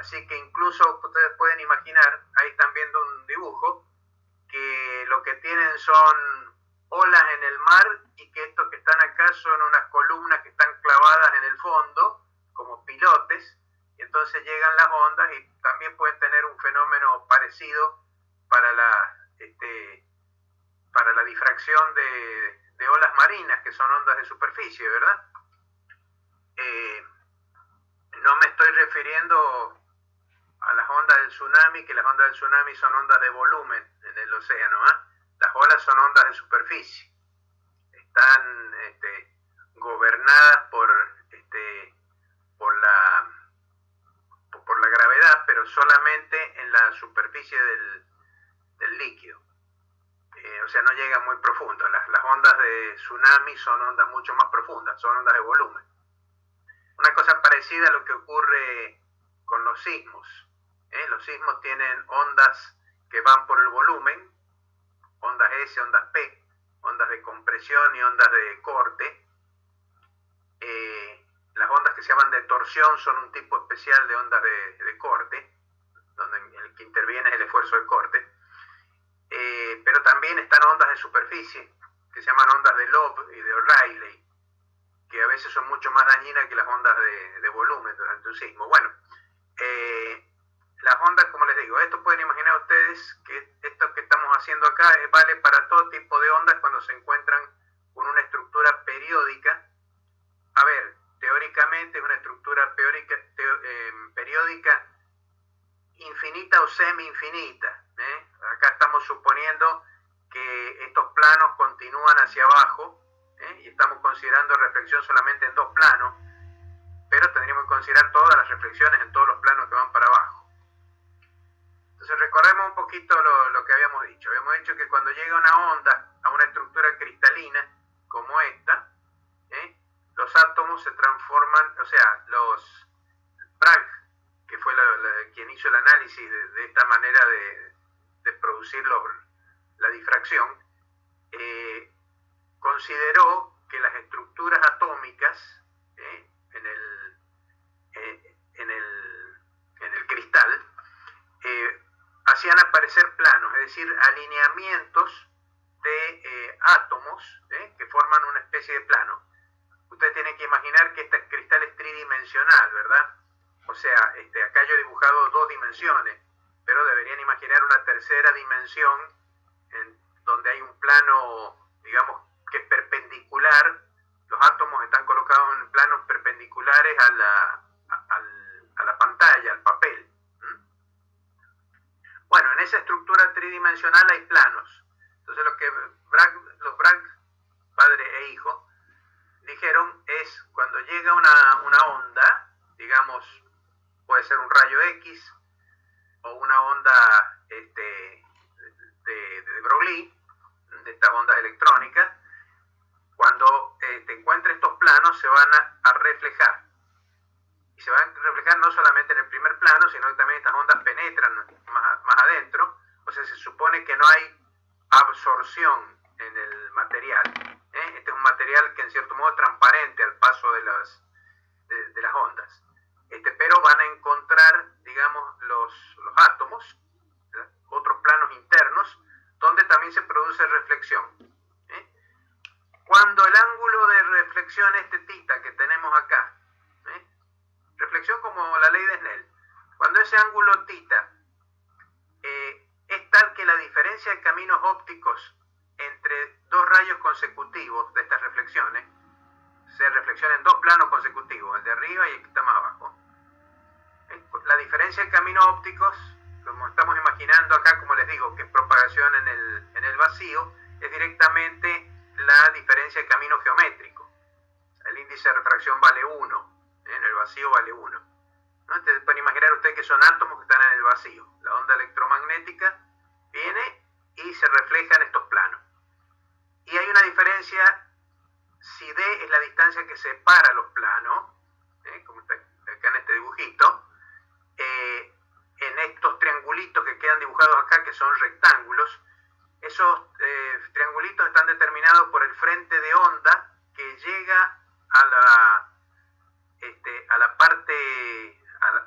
Así que incluso ustedes pueden imaginar, ahí están viendo un dibujo, que lo que tienen son olas en el mar y que estos que están acá son unas columnas que están clavadas en el fondo como pilotes, y entonces llegan las ondas y también pueden tener un fenómeno parecido para la difracción de olas marinas, que son ondas de superficie, ¿verdad? No me estoy refiriendo a las ondas del tsunami, que las ondas del tsunami son ondas de volumen en el océano, ¿eh? Las olas son ondas de superficie, están gobernadas por la gravedad, pero solamente en la superficie del líquido. O sea, no llegan muy profundo. Las ondas de tsunami son ondas mucho más profundas, son ondas de volumen. Una cosa parecida a lo que ocurre con los sismos. Los sismos tienen ondas que van por el volumen, ondas S, ondas P, ondas de compresión y ondas de corte. Las ondas que se llaman de torsión son un tipo especial de ondas de corte, donde el que interviene es el esfuerzo de corte. Pero también están ondas de superficie, que se llaman ondas de Loeb y de O'Reilly, que a veces son mucho más dañinas que las ondas de volumen durante un sismo. Bueno, las ondas, como les digo, esto pueden imaginar ustedes que esto que estamos haciendo acá vale para todo tipo de ondas cuando se encuentran con una estructura periódica. A ver, teóricamente es una estructura periódica infinita o semi-infinita. Acá estamos suponiendo que estos planos continúan hacia abajo, y estamos considerando reflexión solamente en dos planos, pero tendríamos que considerar todas las reflexiones en todos los planos que van para abajo. Entonces recordemos un poquito lo que habíamos dicho. Habíamos dicho que cuando llega una onda a una estructura cristalina como esta, los átomos se transforman, o sea, los Bragg, que fue quien hizo el análisis de esta manera de producir la difracción, consideró que las estructuras atómicas en el cristal hacían aparecer planos, es decir, alineamientos de átomos que forman una especie de plano. Ustedes tienen que imaginar que este cristal es tridimensional, ¿verdad? O sea, acá yo he dibujado dos dimensiones, pero deberían imaginar una tercera dimensión donde hay un plano, digamos, que es perpendicular. Los átomos están colocados en planos perpendiculares a la pantalla, al papel. Bueno, en esa estructura tridimensional hay planos. Entonces lo que los Bragg, padre e hijo, dijeron es cuando llega una onda, digamos, puede ser un rayo X o una onda de Broglie, de estas ondas electrónicas, cuando te encuentres estos planos se van a reflejar. Y se van a reflejar no solamente en el primer plano, sino que también estas ondas penetran más adentro. O sea, se supone que no hay absorción en el material. Este es un material que en cierto modo es transparente al paso de las ondas. Pero van a encontrar, digamos, los átomos, otros planos internos, donde también se produce reflexión. Cuando el ángulo de reflexión, θ que tenemos acá, reflexión como la ley de Snell, cuando ese ángulo θ es tal que la diferencia de caminos ópticos entre dos rayos consecutivos de estas reflexiones, se reflexiona en dos planos consecutivos, el de arriba y el que está más abajo. La diferencia de caminos ópticos, como estamos imaginando acá, como les digo, que es propagación en el vacío, es directamente la diferencia de camino geométrico. El índice de refracción vale 1, en el vacío vale 1. ¿No? Ustedes pueden imaginar ustedes que son átomos que están en el vacío. La onda electromagnética viene y se refleja en estos planos. Y hay una diferencia, si D es la distancia que separa los planos, como está acá en este dibujito, en estos triangulitos que quedan dibujados acá, que son rectángulos, esos triangulitos están determinados por el frente de onda que llega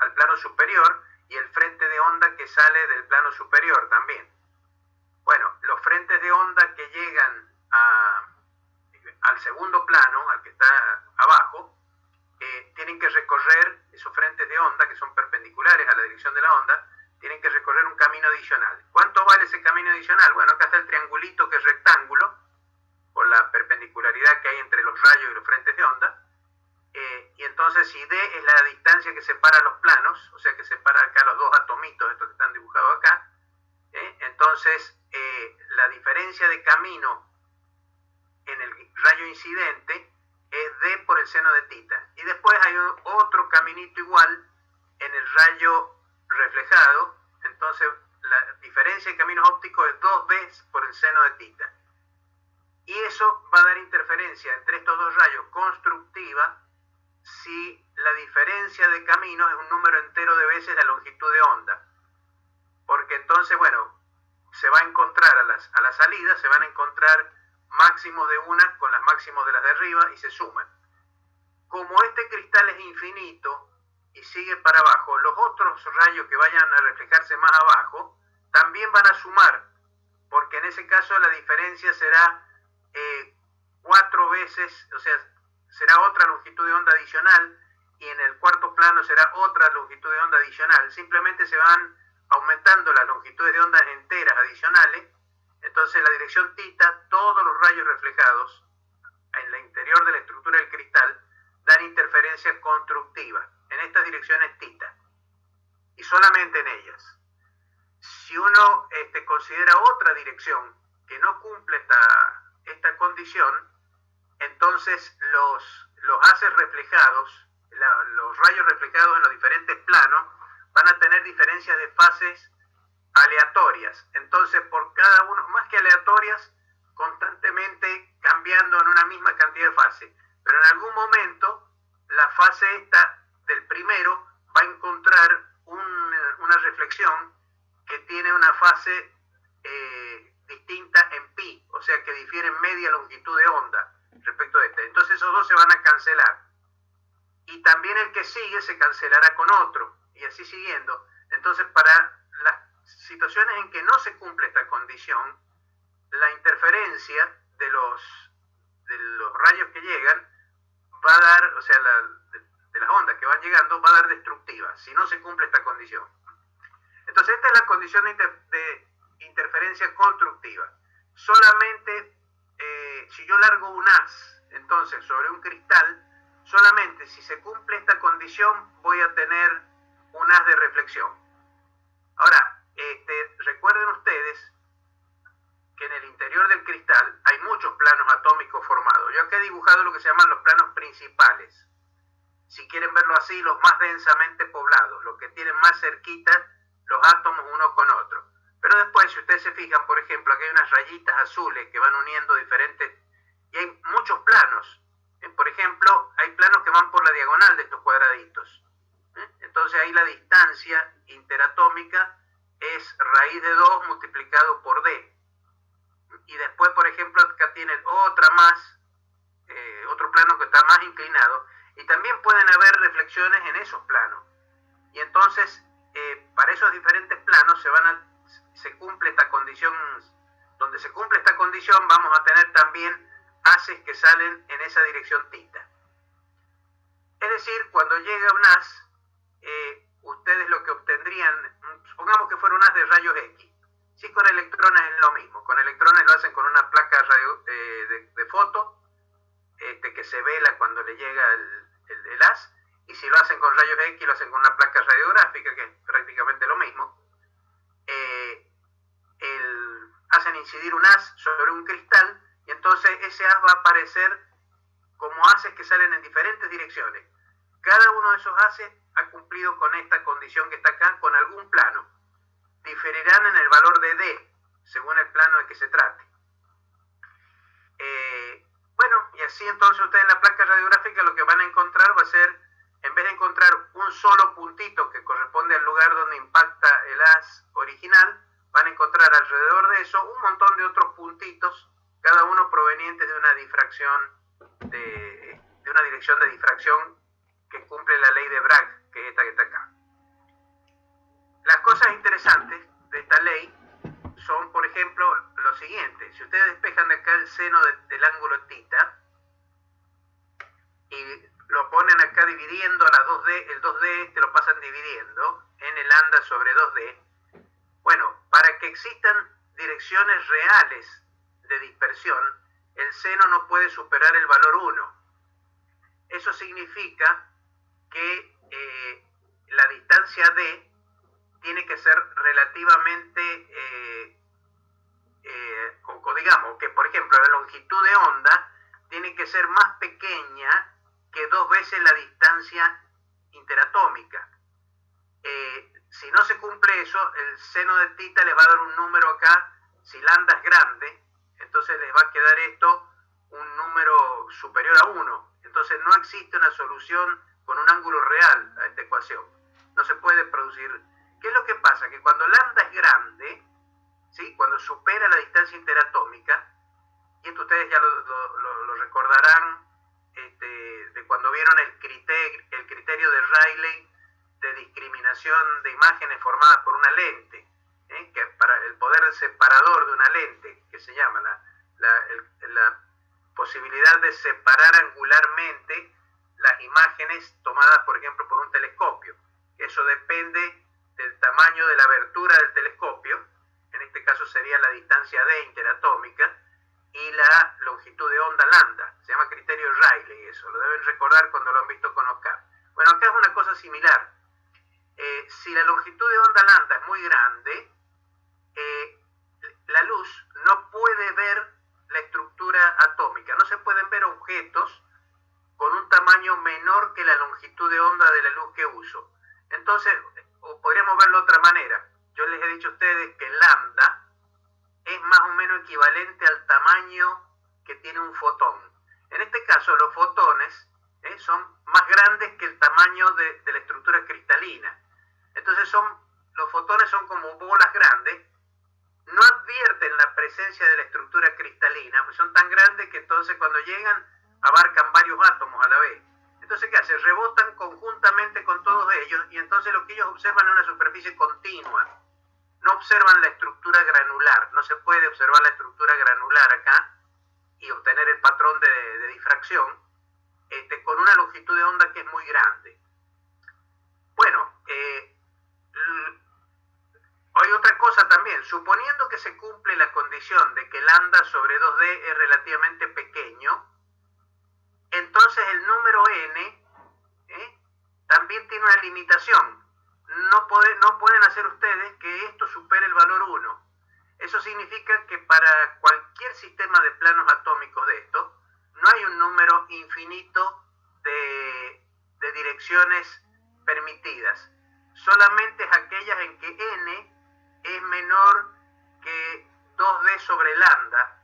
al plano superior inferior y el frente de onda que sale del plano superior también. Bueno, los frentes de onda que llegan al segundo plano, al que está abajo, tienen que recorrer esos frentes de onda que son perpendiculares a la dirección de la onda, tienen que recorrer un camino adicional. ¿Cuánto vale ese camino adicional? Bueno, acá está el triangulito que es rectángulo, por la perpendicularidad que hay entre los rayos y los frentes de onda. Y entonces si D es la distancia que separa los planos, o sea que separa acá los dos atomitos, estos que están dibujados acá, entonces la diferencia de camino en el rayo incidente es D por el seno de tita. Y después hay otro caminito igual en el rayo reflejado, entonces la diferencia de caminos ópticos es 2D por el seno de tita. Y eso va a dar interferencia entre estos dos rayos constructiva si la diferencia de caminos es un número entero de veces la longitud de onda. Porque entonces, bueno, se va a encontrar a la salida, se van a encontrar máximos de una con las máximos de las de arriba y se suman. Como este cristal es infinito y sigue para abajo, los otros rayos que vayan a reflejarse más abajo también van a sumar, porque en ese caso la diferencia será 4 veces, o sea, será otra longitud de onda adicional, y en el cuarto plano será otra longitud de onda adicional. Simplemente se van aumentando las longitudes de ondas enteras adicionales. Entonces la dirección tita, todos los rayos reflejados en el interior de la estructura del cristal dan interferencia constructiva en estas direcciones tita, y solamente en ellas. Si uno considera otra dirección que no cumple esta condición, entonces los haces reflejados, los rayos reflejados en los diferentes planos, van a tener diferencias de fases aleatorias. Entonces, por cada uno, más que aleatorias, constantemente cambiando en una misma cantidad de fases. Pero en algún momento, la fase esta del primero va a encontrar una reflexión que tiene una fase distinta en pi, o sea que difieren media longitud de onda respecto de este. Entonces esos dos se van a cancelar. Y también el que sigue se cancelará con otro, y así siguiendo. Entonces, para las situaciones en que no se cumple esta condición, la interferencia de los rayos que llegan va a dar, o sea, de las ondas que van llegando, va a dar destructiva, si no se cumple esta condición. Entonces, esta es la condición de interferencia constructiva. Solamente si yo largo un haz, entonces, sobre un cristal, solamente si se cumple esta condición voy a tener un haz de reflexión. Ahora, recuerden ustedes que en el interior del cristal hay muchos planos atómicos formados. Yo acá he dibujado lo que se llaman los planos principales. Si quieren verlo así, los más densamente poblados, los que tienen más cerquita los átomos uno con otro. Pero después, si ustedes se fijan, por ejemplo, aquí hay unas rayitas azules que van uniendo diferentes, y hay muchos planos. Por ejemplo, hay planos que van por la diagonal de estos cuadraditos. Entonces ahí la distancia interatómica es raíz de 2 multiplicado por D. Y después, por ejemplo, acá tienen otra más, otro plano que está más inclinado, y también pueden haber reflexiones en esos planos. Y entonces, para esos diferentes planos se cumple esta condición. Donde se cumple esta condición, vamos a tener también haces que salen en esa dirección tita. Es decir, cuando llega un haz, ustedes lo que obtendrían, supongamos que fuera un haz de rayos X. Sí, con electrones es lo mismo. Con electrones lo hacen con una placa de foto, que se vela cuando le llega el haz, y si lo hacen con rayos X, lo hacen con una placa radiográfica, que es prácticamente lo mismo. Hacen incidir un haz sobre un cristal, y entonces ese haz va a aparecer como haces que salen en diferentes direcciones. Cada uno de esos haces ha cumplido con esta condición que está acá, con algún plano. Diferirán en el valor de D, según el plano de que se trate. Bueno, y así entonces ustedes en la placa radiográfica lo que van a encontrar va a ser, en vez de encontrar un solo puntito que corresponde al lugar donde impacta el haz original, van a encontrar alrededor de eso un montón de otros puntitos, cada uno provenientes de una difracción, de una dirección de difracción que cumple la ley de Bragg, que es esta que está acá. interesantes de esta ley son, por ejemplo, lo siguiente. Si ustedes despejan de acá el seno del ángulo θ y lo ponen acá dividiendo a la 2D, el 2D te lo pasan dividiendo en el lambda sobre 2D. Bueno, para que existan direcciones reales de dispersión, el seno no puede superar el valor 1. Eso significa que la distancia D tiene que ser relativamente, o digamos que, por ejemplo, la longitud de onda tiene que ser más pequeña que 2 veces la distancia interatómica. Si no se cumple eso, el seno de θ le va a dar un número acá. Si lambda es grande, entonces les va a quedar esto un número superior a 1. Entonces no existe una solución con un ángulo real a esta ecuación. No se puede producir. ¿Qué es lo que pasa? Que cuando lambda es grande, ¿sí? Cuando supera la distancia interatómica, y esto ustedes ya lo recordarán de cuando vieron el criterio de Rayleigh de discriminación de imágenes formadas por una lente, que para el poder separador de una lente, que se llama la posibilidad de separar angularmente las imágenes tomadas, por ejemplo, por un telescopio. Eso depende del tamaño de la abertura del telescopio, en este caso sería la distancia D interatómica, y la longitud de onda lambda. Se llama criterio Rayleigh, eso lo deben recordar cuando lo han visto con Oscar. Bueno, acá es una cosa similar. Si la longitud de onda lambda es muy grande, la luz no puede ver la estructura atómica, no se pueden ver objetos con un tamaño menor que la longitud de onda de la luz que uso. Entonces, o podríamos verlo de otra manera. Yo les he dicho a ustedes que lambda es más o menos equivalente al tamaño que tiene un fotón. En este caso, los fotones son más grandes que el tamaño de la estructura cristalina. Entonces, los fotones son como bolas grandes, no advierten la presencia de la estructura cristalina, pues son tan grandes que entonces cuando llegan abarcan varios átomos a la vez. Entonces, ¿qué hace? Rebotan conjuntamente con todos ellos y entonces lo que ellos observan es una superficie continua. No observan la estructura granular. No se puede observar la estructura granular acá y obtener el patrón de difracción con una longitud de onda que es muy grande. Bueno, hay otra cosa también. Suponiendo que se cumple la condición de que lambda sobre 2D es relativamente pequeño, entonces el número n también tiene una limitación. No pueden hacer ustedes que esto supere el valor 1. Eso significa que para cualquier sistema de planos atómicos de esto, no hay un número infinito de direcciones permitidas. Solamente es aquellas en que n es menor que 2D sobre lambda,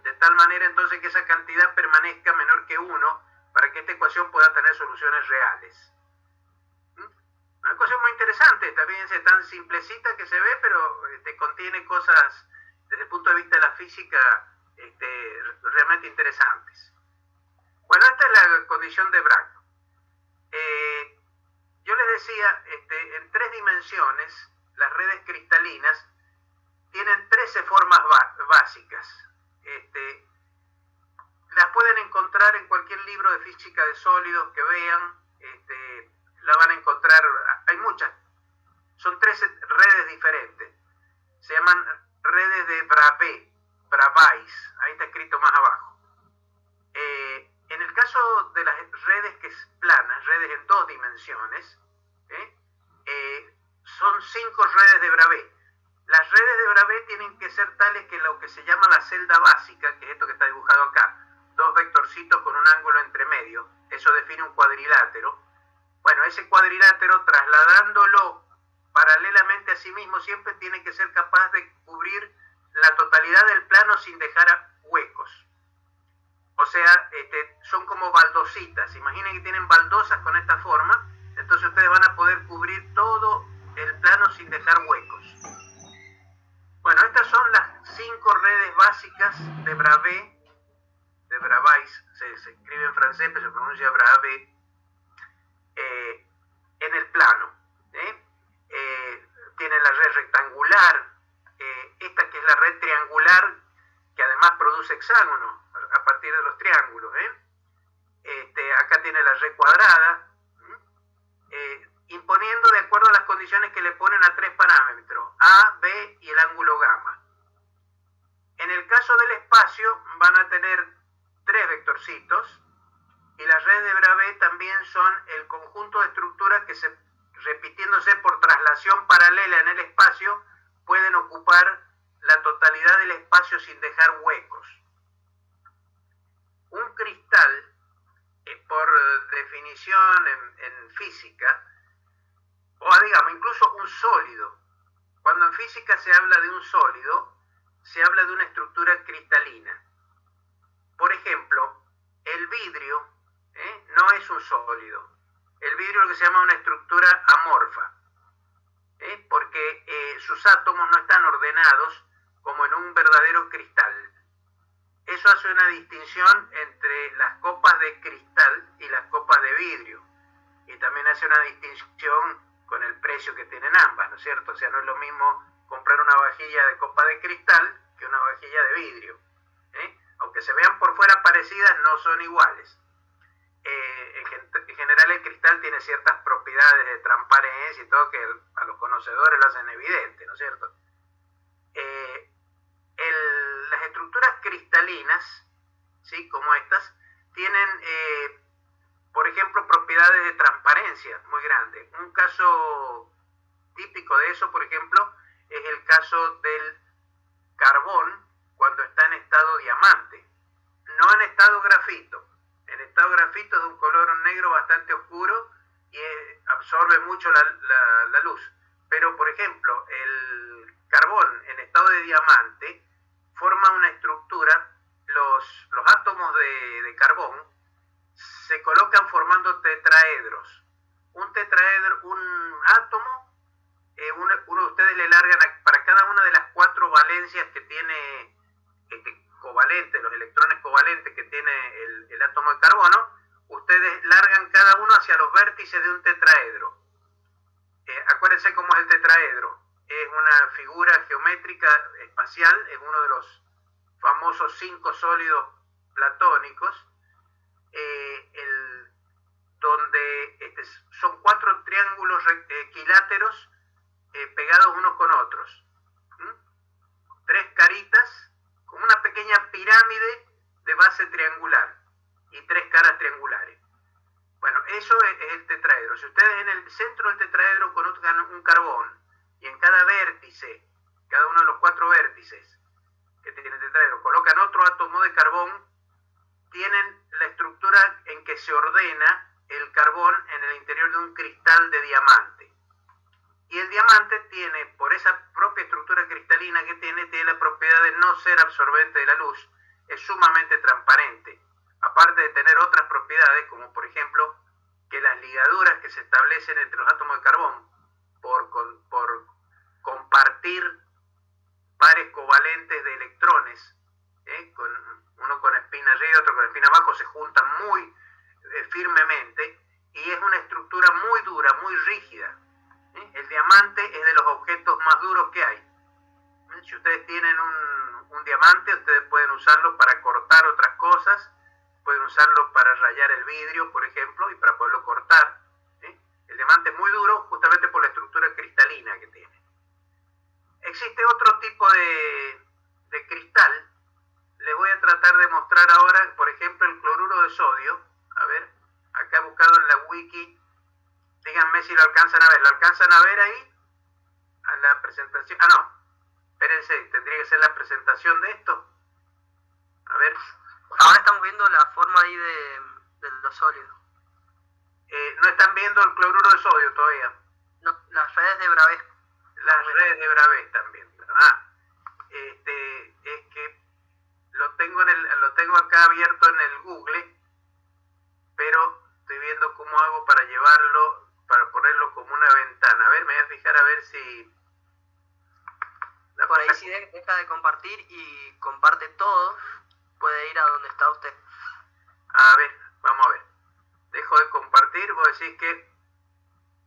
de tal manera entonces que esa cantidad permanezca menor que 1 para que esta ecuación pueda tener soluciones reales. Una ecuación muy interesante, también es tan simplecita que se ve, pero contiene cosas desde el punto de vista de la física realmente interesantes. Bueno, esta es la condición de Bragg. Yo les decía, en 3 dimensiones, las redes cristalinas tienen 13 formas básicas. Las pueden encontrar en cualquier libro de física de sólidos que vean, la van a encontrar, hay muchas, son 13 redes diferentes, se llaman redes de Bravais, ahí está escrito más abajo. En el caso de las redes que es planas, redes en 2 dimensiones, son 5 redes de Bravais. Las redes de Bravais tienen que ser tales que lo que se llama la celda básica, que es esto que está dibujado acá, 2 vectorcitos con un ángulo entre medio, eso define un cuadrilátero. Bueno, ese cuadrilátero, trasladándolo paralelamente a sí mismo, siempre tiene que ser capaz de cubrir la totalidad del plano sin dejar huecos. O sea, son como baldositas. Imaginen que tienen baldosas con esta forma, entonces ustedes van a poder cubrir todo el plano sin dejar huecos. Bueno, estas son las 5 redes básicas de Bravais, se escribe en francés, pero se pronuncia Bravais, en el plano. Tienen la red triangular, esta que es la red triangular, que además produce hexágonos a partir de los triángulos. Acá tiene la red cuadrada, imponiendo de acuerdo a las condiciones que le ponen a tres parámetros, A, B y el ángulo gamma. En el caso del espacio van a tener tres vectorcitos, y las redes de Bravais también son el conjunto de estructuras que repitiéndose por traslación paralela en el espacio pueden ocupar la totalidad del espacio sin dejar huecos. Un cristal, por definición en física, o digamos incluso un sólido, cuando en física se habla de un sólido, se habla de una estructura cristalina. Por ejemplo, el vidrio no es un sólido. El vidrio es lo que se llama una estructura amorfa, porque sus átomos no están ordenados como en un verdadero cristal. Eso hace una distinción entre las copas de cristal y las copas de vidrio. Y también hace una distinción con el precio que tienen ambas, ¿no es cierto? O sea, no es lo mismo comprar una vajilla de copa de cristal que una vajilla de vidrio. Aunque se vean por fuera parecidas, no son iguales. En general el cristal tiene ciertas propiedades de transparencia y todo que a los conocedores lo hacen evidente, ¿no es cierto? Las estructuras cristalinas, ¿sí?, como estas, tienen, por ejemplo, propiedades de transparencia muy grandes. Un caso típico de eso, por ejemplo, es el caso del carbón cuando está en estado diamante, no en estado grafito. En estado grafito es de un color negro bastante oscuro y absorbe mucho la luz. Pero, por ejemplo, el carbón en estado de diamante forma una estructura, los átomos de carbón se colocan formando tetraedros. Un átomo, uno de ustedes le largan para cada una de las cuatro valencias que tiene covalentes, los electrones covalentes que tiene el átomo de carbono, ustedes largan cada uno hacia los vértices de un tetraedro. Acuérdense cómo es el tetraedro. Es una figura geométrica espacial, es uno de los famosos 5 sólidos platónicos, donde son 4 triángulos equiláteros pegados unos con otros. 3 caritas, como una pequeña pirámide de base triangular y 3 caras triangulares. Bueno, eso es el tetraedro. Si ustedes en el centro del tetraedro colocan un carbón y en cada vértice, cada uno de los 4 vértices que tiene el tetraedro, colocan otro átomo de carbón, tienen la estructura en que se ordena el carbón en el interior de un cristal de diamante. Y el diamante tiene, por esa propia estructura cristalina que tiene la propiedad de no ser absorbente de la luz, es sumamente transparente, aparte de tener otras propiedades, como por ejemplo, que las ligaduras que se establecen entre los átomos de carbón por compartir pares covalentes de electrones, uno con espina arriba y otro con espina abajo, se juntan muy firmemente, y es una estructura muy dura, muy rígida. El diamante es de los objetos más duros que hay. Si ustedes tienen un diamante, ustedes pueden usarlo para cortar otras cosas, pueden usarlo para rayar el vidrio, por ejemplo, y para poderlo cortar. El diamante es muy duro justamente por la estructura cristalina que tiene. Existe otro tipo de cristal. Les voy a tratar de mostrar ahora, por ejemplo, el cloruro de sodio. A ver, acá he buscado en la wiki. Díganme si lo alcanzan a ver. ¿Lo alcanzan a ver ahí? A la presentación. Ah, no. Espérense, tendría que ser la presentación de esto. A ver. Ahora estamos viendo la forma ahí de los sólidos. No están viendo el cloruro de sodio todavía. No, las redes de Bravais. Las redes de Bravais también. Es que lo tengo acá abierto en el Google, pero estoy viendo cómo hago para llevarlo, para ponerlo como una ventana. A ver, me voy a fijar a ver si... Por ahí si deja de compartir y comparte todo, puede ir a donde está usted. A ver, vamos a ver. Dejo de compartir, voy a decir que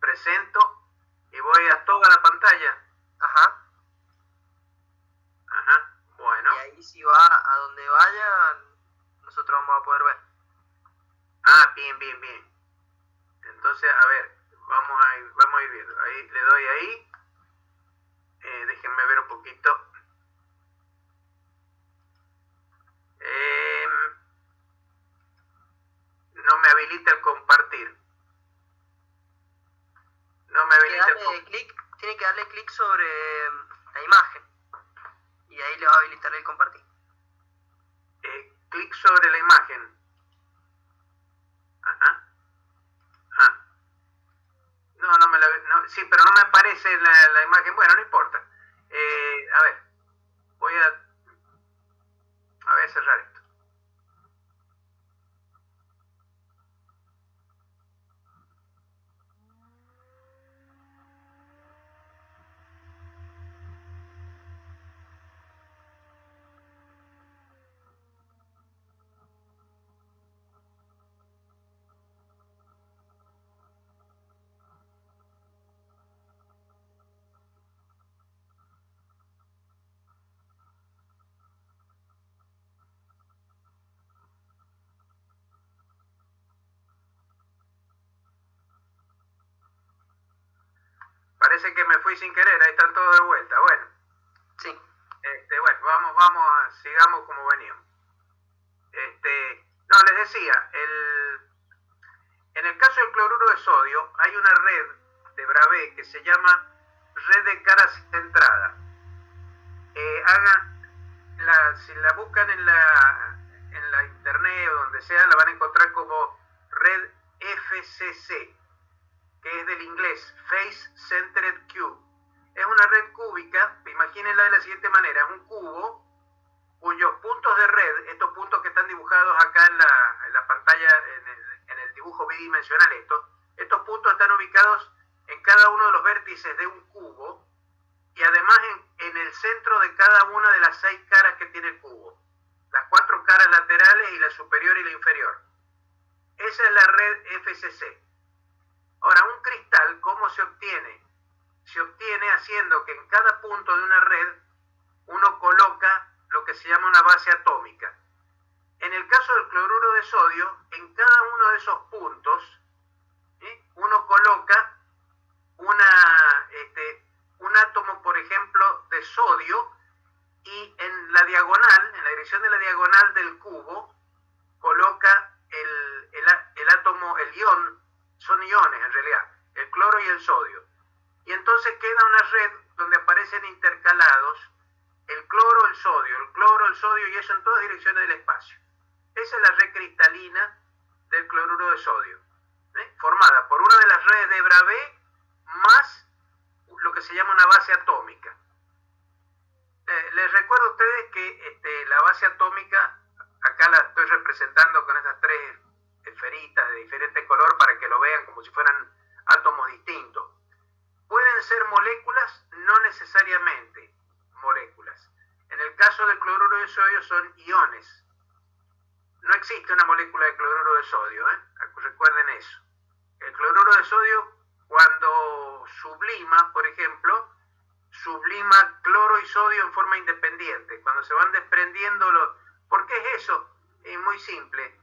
presento y voy a toda la pantalla. Ajá. le doy ahí. Déjenme ver un poquito. No me habilita el compartir. No me habilita tiene que darle clic sobre la imagen y ahí le va a habilitar el compartir. Clic sobre la imagen. Sí, pero no me aparece la imagen. Bueno, no importa. A ver, voy a cerrar esto. Parece que me fui sin querer, ahí están todos de vuelta. Bueno. Sí. Bueno, sigamos como veníamos. No, les decía, en el caso del cloruro de sodio hay una red de Bravais que se llama red de cara centrada. Si la buscan en la internet o donde sea, la van a encontrar como red FCC, que es del inglés Face Centered Cube. Es una red cúbica, imagínenla de la siguiente manera: es un cubo cuyos puntos de red, estos puntos que están dibujados acá en la pantalla, en el dibujo bidimensional, estos puntos están ubicados en cada uno de los vértices de un cubo y además en el centro de cada una de las 6 caras que tiene el cubo, las 4 caras laterales y la superior y la inferior. Esa es la red FCC. Ahora, un cristal, ¿cómo se obtiene? Se obtiene haciendo que en cada punto de una red uno coloca lo que se llama una base atómica. En el caso del cloruro de sodio, en cada uno de esos puntos, uno coloca un átomo, por ejemplo, de sodio, y en la diagonal, en la dirección de la diagonal del cubo, coloca el átomo, el ion, son iones en realidad, el cloro y el sodio. Y entonces queda una red donde aparecen intercalados el cloro, el sodio, y eso en todas direcciones del espacio. Esa es la red cristalina del cloruro de sodio, formada por una de las redes de Bravais más lo que se llama una base atómica. Les recuerdo a ustedes que la base atómica, acá la estoy representando con estas 3 esferitas de diferente color para que lo vean como si fueran átomos distintos. Pueden ser moléculas, no necesariamente moléculas. En el caso del cloruro de sodio son iones. No existe una molécula de cloruro de sodio, recuerden eso. El cloruro de sodio, cuando sublima, por ejemplo, sublima cloro y sodio en forma independiente. Cuando se van desprendiendo los... ¿Por qué es eso? Es muy simple.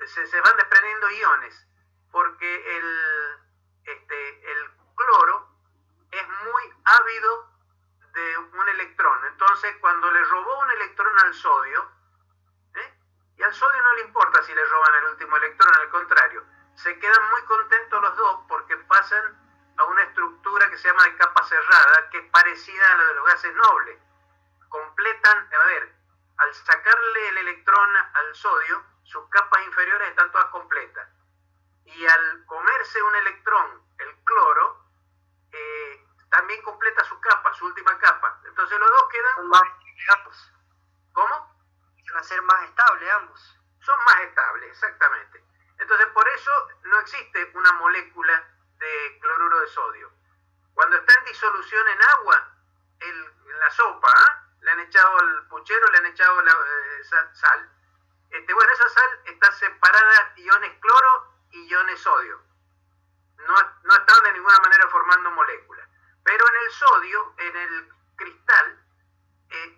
Se van desprendiendo iones, porque el cloro es muy ávido de un electrón. Entonces, cuando le robó un electrón al sodio, y al sodio no le importa si le roban el último electrón, al contrario, se quedan muy contentos los dos porque pasan a una estructura que se llama de capa cerrada, que es parecida a la de los gases nobles. Completan, al sacarle el electrón al sodio, sus capas inferiores están todas completas. Y al comerse un electrón, el cloro, también completa su capa, su última capa. Entonces los dos quedan... Son más estables. ¿Cómo? Van a ser más estables ambos. Son más estables, exactamente. Entonces por eso no existe una molécula de cloruro de sodio. Cuando está en disolución en agua, en la sopa, le han echado el puchero, le han echado sal. Esa sal está separada, iones cloro y iones sodio. No están de ninguna manera formando moléculas. Pero en el sodio, en el cristal,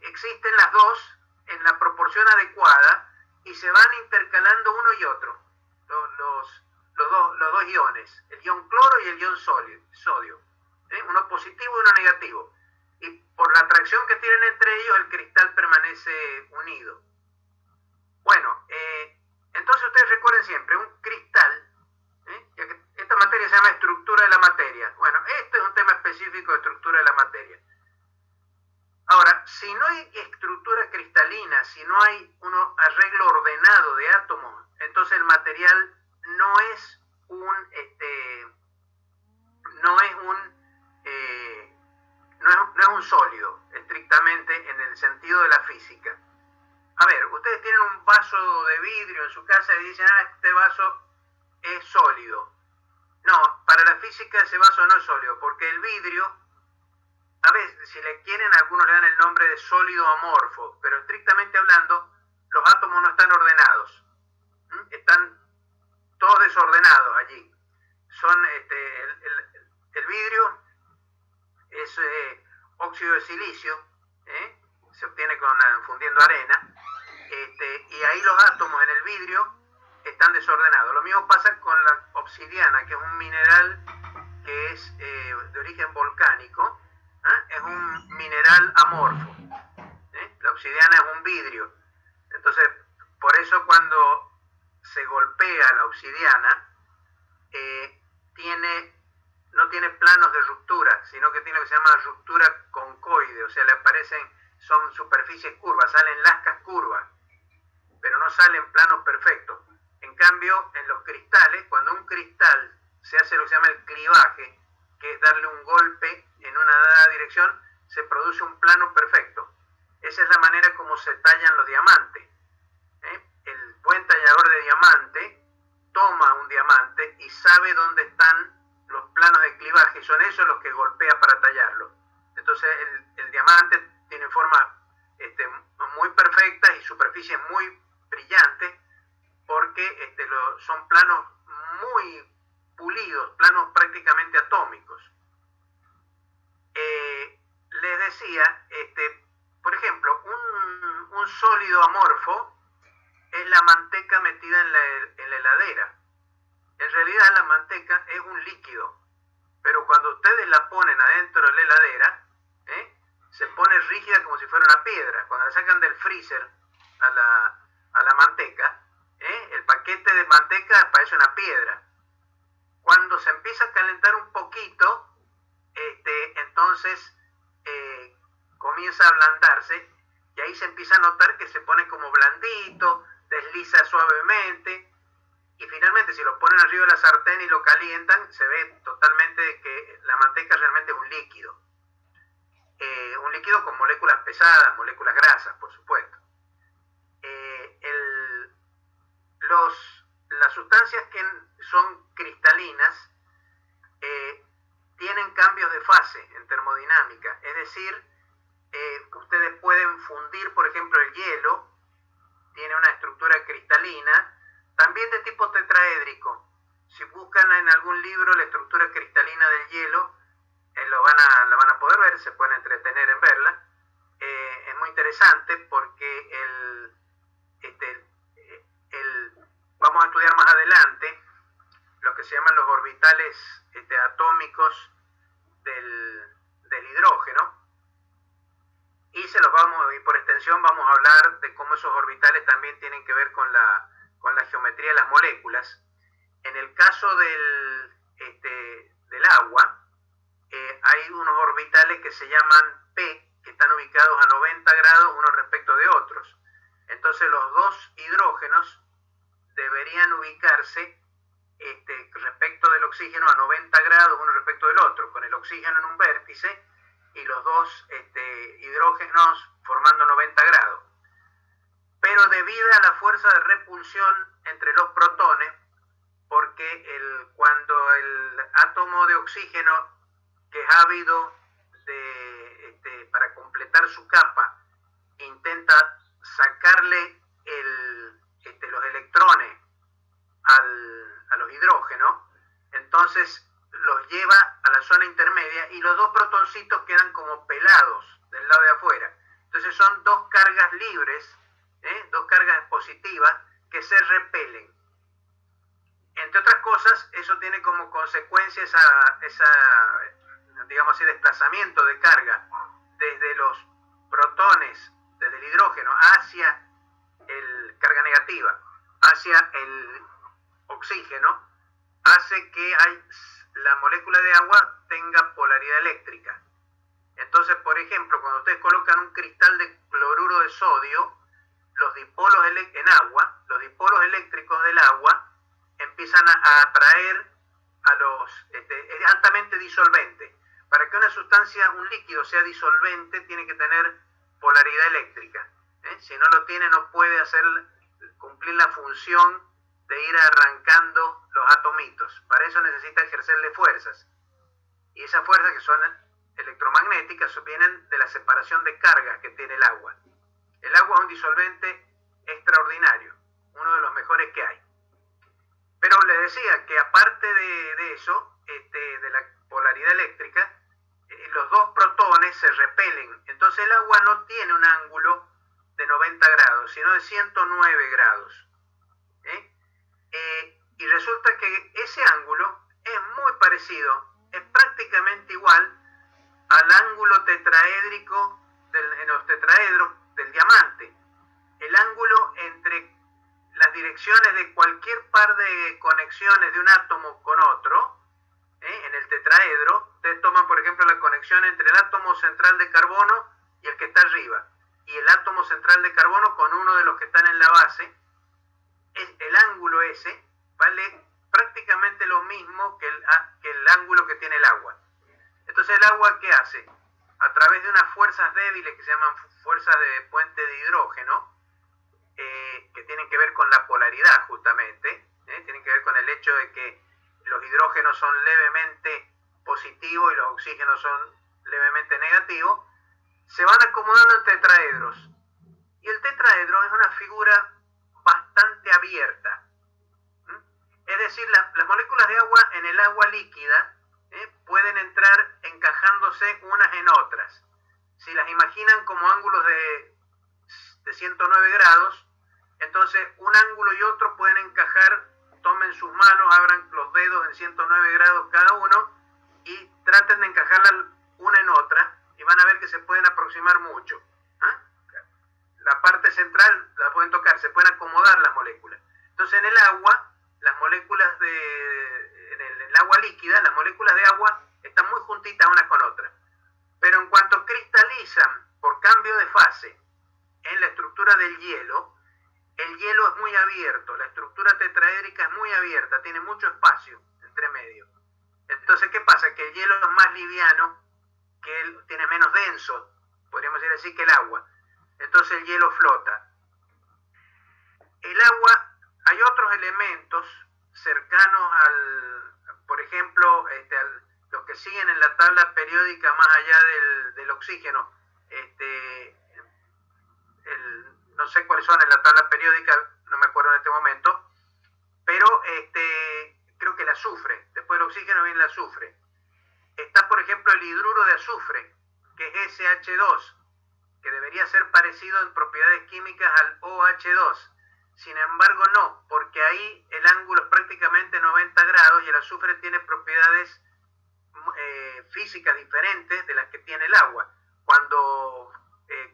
existen las dos en la proporción adecuada y se van intercalando uno y otro, los dos iones, el ion cloro y el ion sodio. uno positivo y uno negativo. Y por la atracción que tienen entre ellos, el cristal permanece unido. Bueno, entonces ustedes recuerden siempre, un cristal, ya que esta materia se llama estructura de la materia. Bueno, este es un tema específico de estructura de la materia. Ahora, si no hay estructura cristalina, si no hay un arreglo ordenado de átomos, entonces el material no es un sólido, estrictamente en el sentido de la física. A ver, ustedes tienen un vaso de vidrio en su casa y dicen, este vaso es sólido. No, para la física ese vaso no es sólido, porque el vidrio, a veces, si le quieren, algunos le dan el nombre de sólido amorfo, pero estrictamente hablando, los átomos no están ordenados. Están todos desordenados allí. Son el vidrio es óxido de silicio, se obtiene fundiendo arena, y ahí los átomos en el vidrio están desordenados. Lo mismo pasa con la obsidiana, que es un mineral que es de origen volcánico, es un mineral amorfo. La obsidiana es un vidrio. Entonces, por eso cuando se golpea la obsidiana, no tiene planos de ruptura, sino que tiene lo que se llama ruptura concoide, o sea, le aparecen, son superficies curvas, salen lascas curvas, pero no salen planos perfectos. En cambio, en los cristales, cuando un cristal se hace lo que se llama el clivaje, que es darle un golpe en una dada dirección, se produce un plano perfecto. Esa es la manera como se tallan los diamantes. El buen tallador de diamante toma un diamante y sabe dónde están los planos de clivaje, y son esos los que golpea para tallarlo. Entonces el diamante tiene formas muy perfectas y superficies muy brillantes, porque son planos muy pulidos, planos prácticamente atómicos. Les decía, por ejemplo, un sólido amorfo es la manteca metida en la heladera. En realidad la manteca es un líquido, pero cuando ustedes la ponen adentro de la heladera, se pone rígida como si fuera una piedra. Cuando la sacan del freezer a la manteca, el paquete de manteca parece una piedra. Cuando se empieza a calentar un poquito, entonces comienza a ablandarse, y ahí se empieza a notar que se pone como blandito, desliza suavemente, y finalmente si lo ponen arriba de la sartén y lo calientan, se ve totalmente que la manteca realmente es un líquido. Un líquido con moléculas pesadas, moléculas grasas, por supuesto. Las sustancias que son cristalinas tienen cambios de fase en termodinámica, es decir, ustedes pueden fundir, por ejemplo, el hielo, tiene una estructura cristalina, también de tipo tetraédrico. Si buscan en algún libro la estructura cristalina del hielo, la van a poder ver, se pueden entretener en verla. Es muy interesante porque vamos a estudiar más adelante lo que se llaman los orbitales atómicos del hidrógeno, y y por extensión vamos a hablar de cómo esos orbitales también tienen que ver con la geometría de las moléculas. En el caso del agua, hay unos orbitales que se llaman P, que están ubicados a 90 grados unos respecto de otros. Entonces los dos hidrógenos deberían ubicarse respecto del oxígeno a 90 grados uno respecto del otro, con el oxígeno en un vértice y los dos hidrógenos formando 90 grados. Pero debido a la fuerza de repulsión entre los protones, porque cuando el átomo de oxígeno, que es ávido para completar su capa, intenta sacarle los electrones a los hidrógenos, entonces los lleva a la zona intermedia y los dos protoncitos quedan como pelados del lado de afuera. Entonces son dos cargas libres, dos cargas positivas que se repelen. Entre otras cosas, eso tiene como consecuencia esa digamos así, desplazamiento de carga desde los protones, desde el hidrógeno hacia carga negativa, hacia el oxígeno, hace que la molécula de agua tenga polaridad eléctrica. Entonces, por ejemplo, cuando ustedes colocan un cristal de cloruro de sodio, los dipolos en agua, los dipolos eléctricos del agua empiezan a atraer es altamente disolvente. Para que una sustancia, un líquido, sea disolvente, tiene que tener polaridad eléctrica. Si no lo tiene, no puede cumplir la función de ir arrancando los atomitos. Para eso necesita ejercerle fuerzas. Y esas fuerzas, que son electromagnéticas, vienen de la separación de cargas que tiene el agua. El agua es un disolvente extraordinario, uno de los mejores que hay. Pero les decía que aparte de eso, de la polaridad eléctrica, los dos protones se repelen. Entonces el agua no tiene un ángulo de 90 grados, sino de 109 grados. Y resulta que ese ángulo es muy parecido, es prácticamente igual al ángulo tetraédrico en los tetraedros del diamante. El ángulo entre las direcciones de cualquier par de conexiones de un átomo con otro, en el tetraedro, ustedes toman por ejemplo la conexión entre el átomo central de carbono y el que está arriba, y el átomo central de carbono con uno de los que están en la base, el ángulo ese vale prácticamente lo mismo que el ángulo que tiene el agua. Entonces el agua, ¿qué hace? A través de unas fuerzas débiles que se llaman fuerzas de puente de hidrógeno, que tienen que ver con la polaridad justamente, tienen que ver con el hecho de que los hidrógenos son levemente positivos y los oxígenos son levemente negativos, se van acomodando en tetraedros. Y el tetraedro es una figura bastante abierta. Es decir, las moléculas de agua en el agua líquida pueden entrar encajándose unas en otras. Si las imaginan como ángulos de 109 grados, entonces un ángulo y otro pueden encajar, tomen sus manos, abran los dedos en 109 grados cada uno y traten de encajarla una en otra y van a ver que se pueden aproximar mucho. La parte central la pueden tocar, se pueden acomodar las moléculas. Entonces en el agua, las moléculas en el agua líquida, las moléculas de agua están muy juntitas unas con otras. Pero en cuanto cristalizan por cambio de fase en la estructura del hielo, el hielo es muy abierto, la estructura tetraédrica es muy abierta, tiene mucho espacio entre medio. Entonces, ¿qué pasa? Que el hielo es más liviano, tiene menos denso, podríamos decir así, que el agua. Entonces el hielo flota. El agua, hay otros elementos cercanos por ejemplo, los que siguen en la tabla periódica más allá del oxígeno, no sé cuáles son en la tabla periódica, no me acuerdo en este momento, pero creo que el azufre, después del oxígeno viene el azufre. Está, por ejemplo, el hidruro de azufre, que es SH2, que debería ser parecido en propiedades químicas al OH2. Sin embargo, no, porque ahí el ángulo es prácticamente 90 grados y el azufre tiene propiedades físicas diferentes de las que tiene el agua. Cuando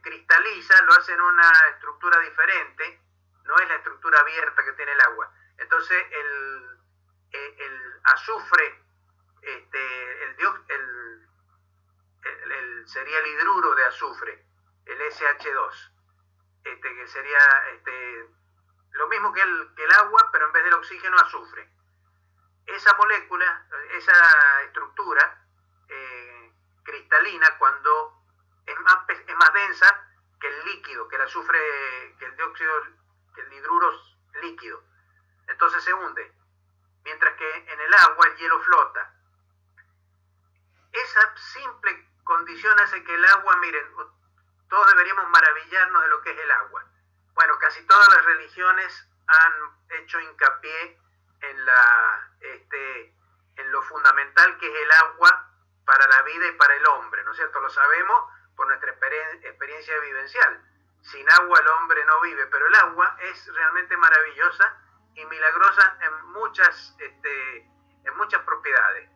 cristaliza, lo hace en una estructura diferente, no es la estructura abierta que tiene el agua. Entonces el azufre, sería el hidruro de azufre, el SH2, que sería lo mismo que el agua, pero en vez del oxígeno, azufre. Esa molécula, esa estructura cristalina, cuando es más densa que el líquido, que el azufre, que el dióxido, que el hidruro líquido. Entonces se hunde, mientras que en el agua el hielo flota. Esa simple condición hace que el agua, miren, todos deberíamos maravillarnos de lo que es el agua. Bueno, casi todas las religiones han hecho hincapié en lo fundamental que es el agua para la vida y para el hombre, ¿no es cierto? Lo sabemos por nuestra experiencia vivencial. Sin agua el hombre no vive, pero el agua es realmente maravillosa y milagrosa en muchas propiedades.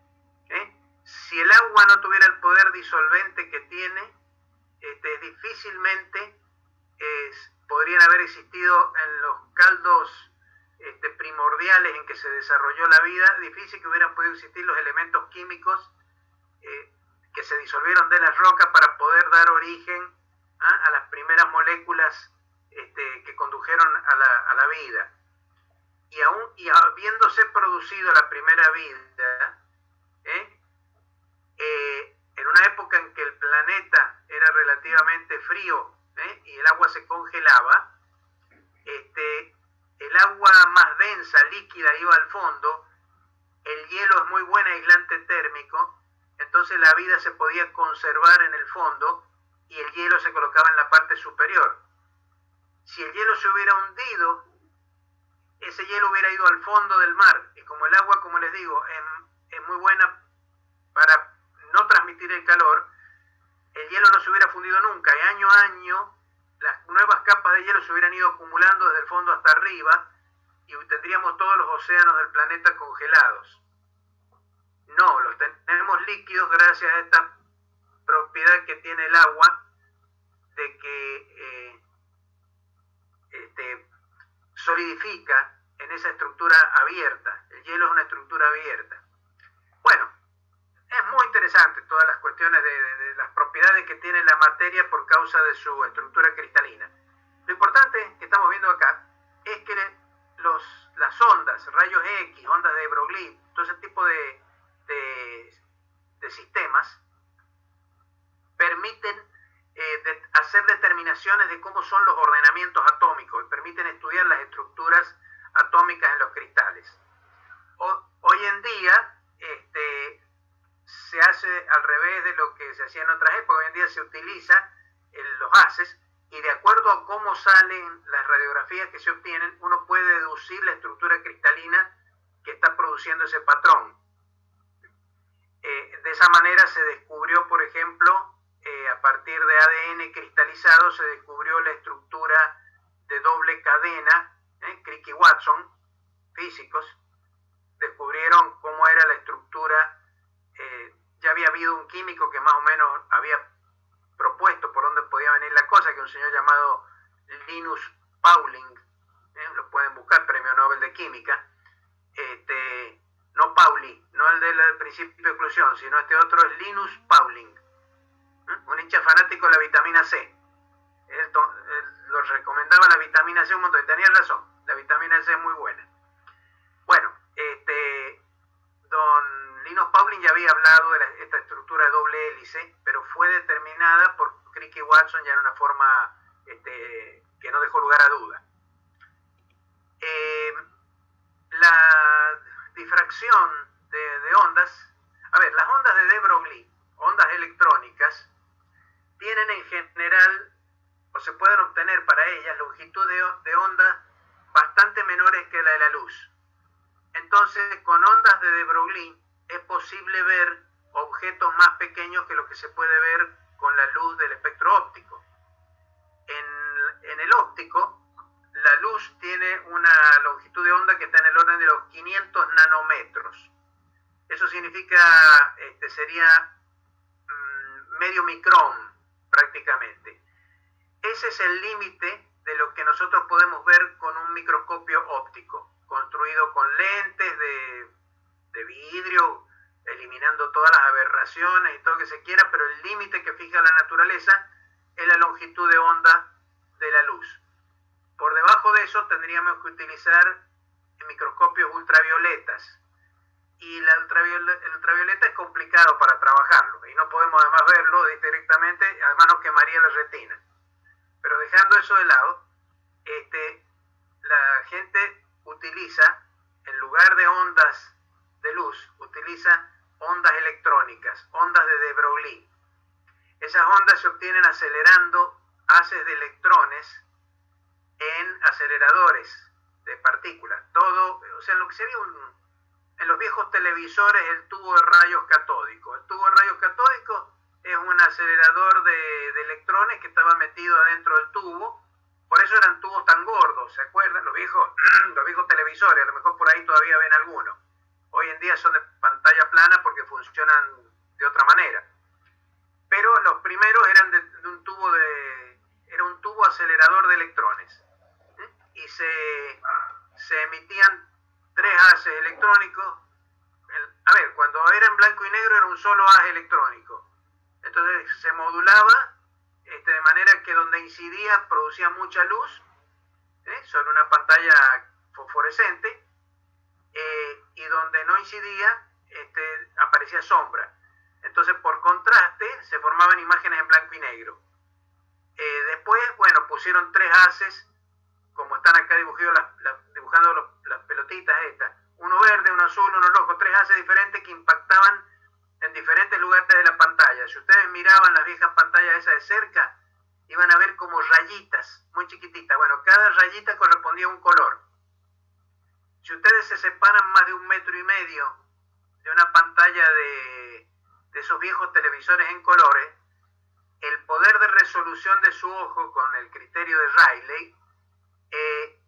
Si el agua no tuviera el poder disolvente que tiene, difícilmente podrían haber existido en los caldos primordiales en que se desarrolló la vida, difícil que hubieran podido existir los elementos químicos que se disolvieron de las rocas para poder dar origen a las primeras moléculas que condujeron a la vida. Y habiéndose producido la primera vida, en una época en que el planeta era relativamente frío y el agua se congelaba, el agua más densa, líquida, iba al fondo, el hielo es muy buen aislante térmico, entonces la vida se podía conservar en el fondo y el hielo se colocaba en la parte superior. Si el hielo se hubiera hundido, ese hielo hubiera ido al fondo del mar, y como el agua, como les digo, es muy buena para no transmitir el calor, el hielo no se hubiera fundido nunca, y año a año las nuevas capas de hielo se hubieran ido acumulando desde el fondo hasta arriba, y tendríamos todos los océanos del planeta congelados. No, los tenemos líquidos gracias a esta propiedad que tiene el agua, de que solidifica en esa estructura abierta. El hielo es una estructura abierta. Bueno, es muy interesante todas las cuestiones de las propiedades que tiene la materia por causa de su estructura cristalina. Lo importante que estamos viendo acá es que las ondas, rayos X, ondas de Broglie, todo ese tipo de sistemas permiten hacer determinaciones de cómo son los ordenamientos atómicos y permiten estudiar las estructuras atómicas en los cristales. Hoy en día se hace al revés de lo que se hacía en otras épocas. Hoy en día se utiliza los haces, y de acuerdo a cómo salen las radiografías que se obtienen, uno puede deducir la estructura cristalina que está produciendo ese patrón. De esa manera se descubrió, por ejemplo, a partir de ADN cristalizado, se descubrió la estructura de doble cadena. Crick y Watson, físicos, descubrieron cómo era la estructura. Ya había habido un químico que más o menos había propuesto por dónde podía venir la cosa, que es un señor llamado Linus Pauling, lo pueden buscar, premio Nobel de Química, no Pauli, no el del principio de exclusión, sino este otro es Linus Pauling, un hincha fanático de la vitamina C. Él lo recomendaba la vitamina C un montón, y tenía razón, la vitamina C es muy buena. Bueno, don Linus Pauling ya había hablado de esta estructura de doble hélice, pero fue determinada por Crick y Watson ya en una forma que no dejó lugar a duda. La difracción de ondas, las ondas de de Broglie, ondas electrónicas, tienen en general, o se pueden obtener para ellas, longitud de onda bastante menores que la de la luz. Entonces, con ondas de Broglie es posible ver objetos más pequeños que lo que se puede ver con la luz del espectro óptico. En el óptico, la luz tiene una longitud de onda que está en el orden de los 500 nanómetros. Eso significa, sería medio micrón prácticamente. Ese es el límite de lo que nosotros podemos ver con un microscopio óptico, construido con lentes de vidrio, eliminando todas las aberraciones y todo lo que se quiera, pero el límite que fija la naturaleza es la longitud de onda de la luz. Por debajo de eso tendríamos que utilizar microscopios ultravioletas, y el ultravioleta es complicado para trabajarlo, y no podemos además verlo directamente, además nos quemaría la retina. Pero dejando eso de lado, la gente utiliza, en lugar de ondas de luz, utiliza ondas electrónicas, ondas de de Broglie. Esas ondas se obtienen acelerando haces de electrones en aceleradores de partículas. Todo, o sea, lo que sería en los viejos televisores, el tubo de rayos catódicos. El tubo de rayos catódicos es un acelerador de electrones que estaba metido adentro del tubo. Por eso eran tubos tan gordos, ¿se acuerdan? Los viejos televisores, a lo mejor por ahí todavía ven algunos. Hoy en día son de pantalla plana porque funcionan de otra manera. Pero los primeros eran de un tubo era un tubo acelerador de electrones. Y se emitían 3 haces electrónicos. Cuando era en blanco y negro era un solo haz electrónico. Entonces se modulaba de manera que donde incidía producía mucha luz sobre una pantalla fosforescente, y donde no incidía aparecía sombra. Entonces por contraste se formaban imágenes en blanco y negro. Después, pusieron 3 haces, como están acá dibujando las pelotitas estas, uno verde, uno azul, uno rojo, 3 haces diferentes que impactaban en diferentes lugares de la pantalla. Si ustedes miraban las viejas pantallas esas de cerca, iban a ver como rayitas muy chiquititas. Cada rayita correspondía a un color. Si ustedes se separan más de 1,5 metros de una pantalla de esos viejos televisores en colores, el poder de resolución de su ojo con el criterio de Rayleigh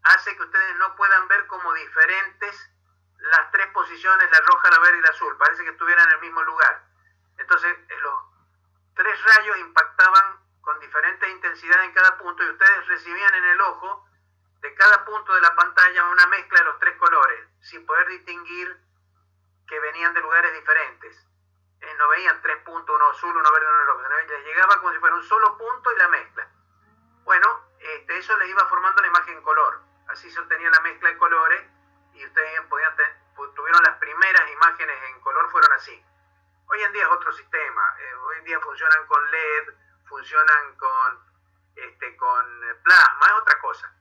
hace que ustedes no puedan ver como diferentes las 3 posiciones, la roja, la verde y la azul. Parece que estuvieran en el mismo lugar. Entonces los 3 rayos impactaban con diferentes intensidades en cada punto, y ustedes recibían en el ojo de cada punto de la pantalla una mezcla de los 3 colores, sin poder distinguir que venían de lugares diferentes. No veían 3 puntos, uno azul, uno verde, uno rojo. Les llegaba como si fuera un solo punto y la mezcla. Eso les iba formando la imagen en color. Así se obtenía la mezcla de colores, y ustedes tuvieron las primeras imágenes en color, fueron así. Hoy en día es otro sistema. Hoy en día funcionan con LED, funcionan con plasma, es otra cosa.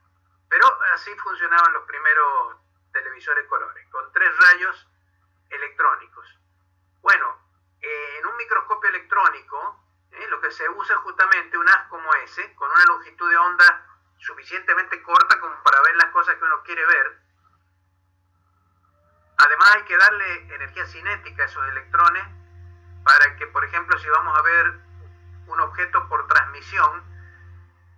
Pero así funcionaban los primeros televisores colores, con 3 rayos electrónicos. En un microscopio electrónico, lo que se usa es justamente un haz como ese, con una longitud de onda suficientemente corta como para ver las cosas que uno quiere ver. Además hay que darle energía cinética a esos electrones para que, por ejemplo, si vamos a ver un objeto por transmisión,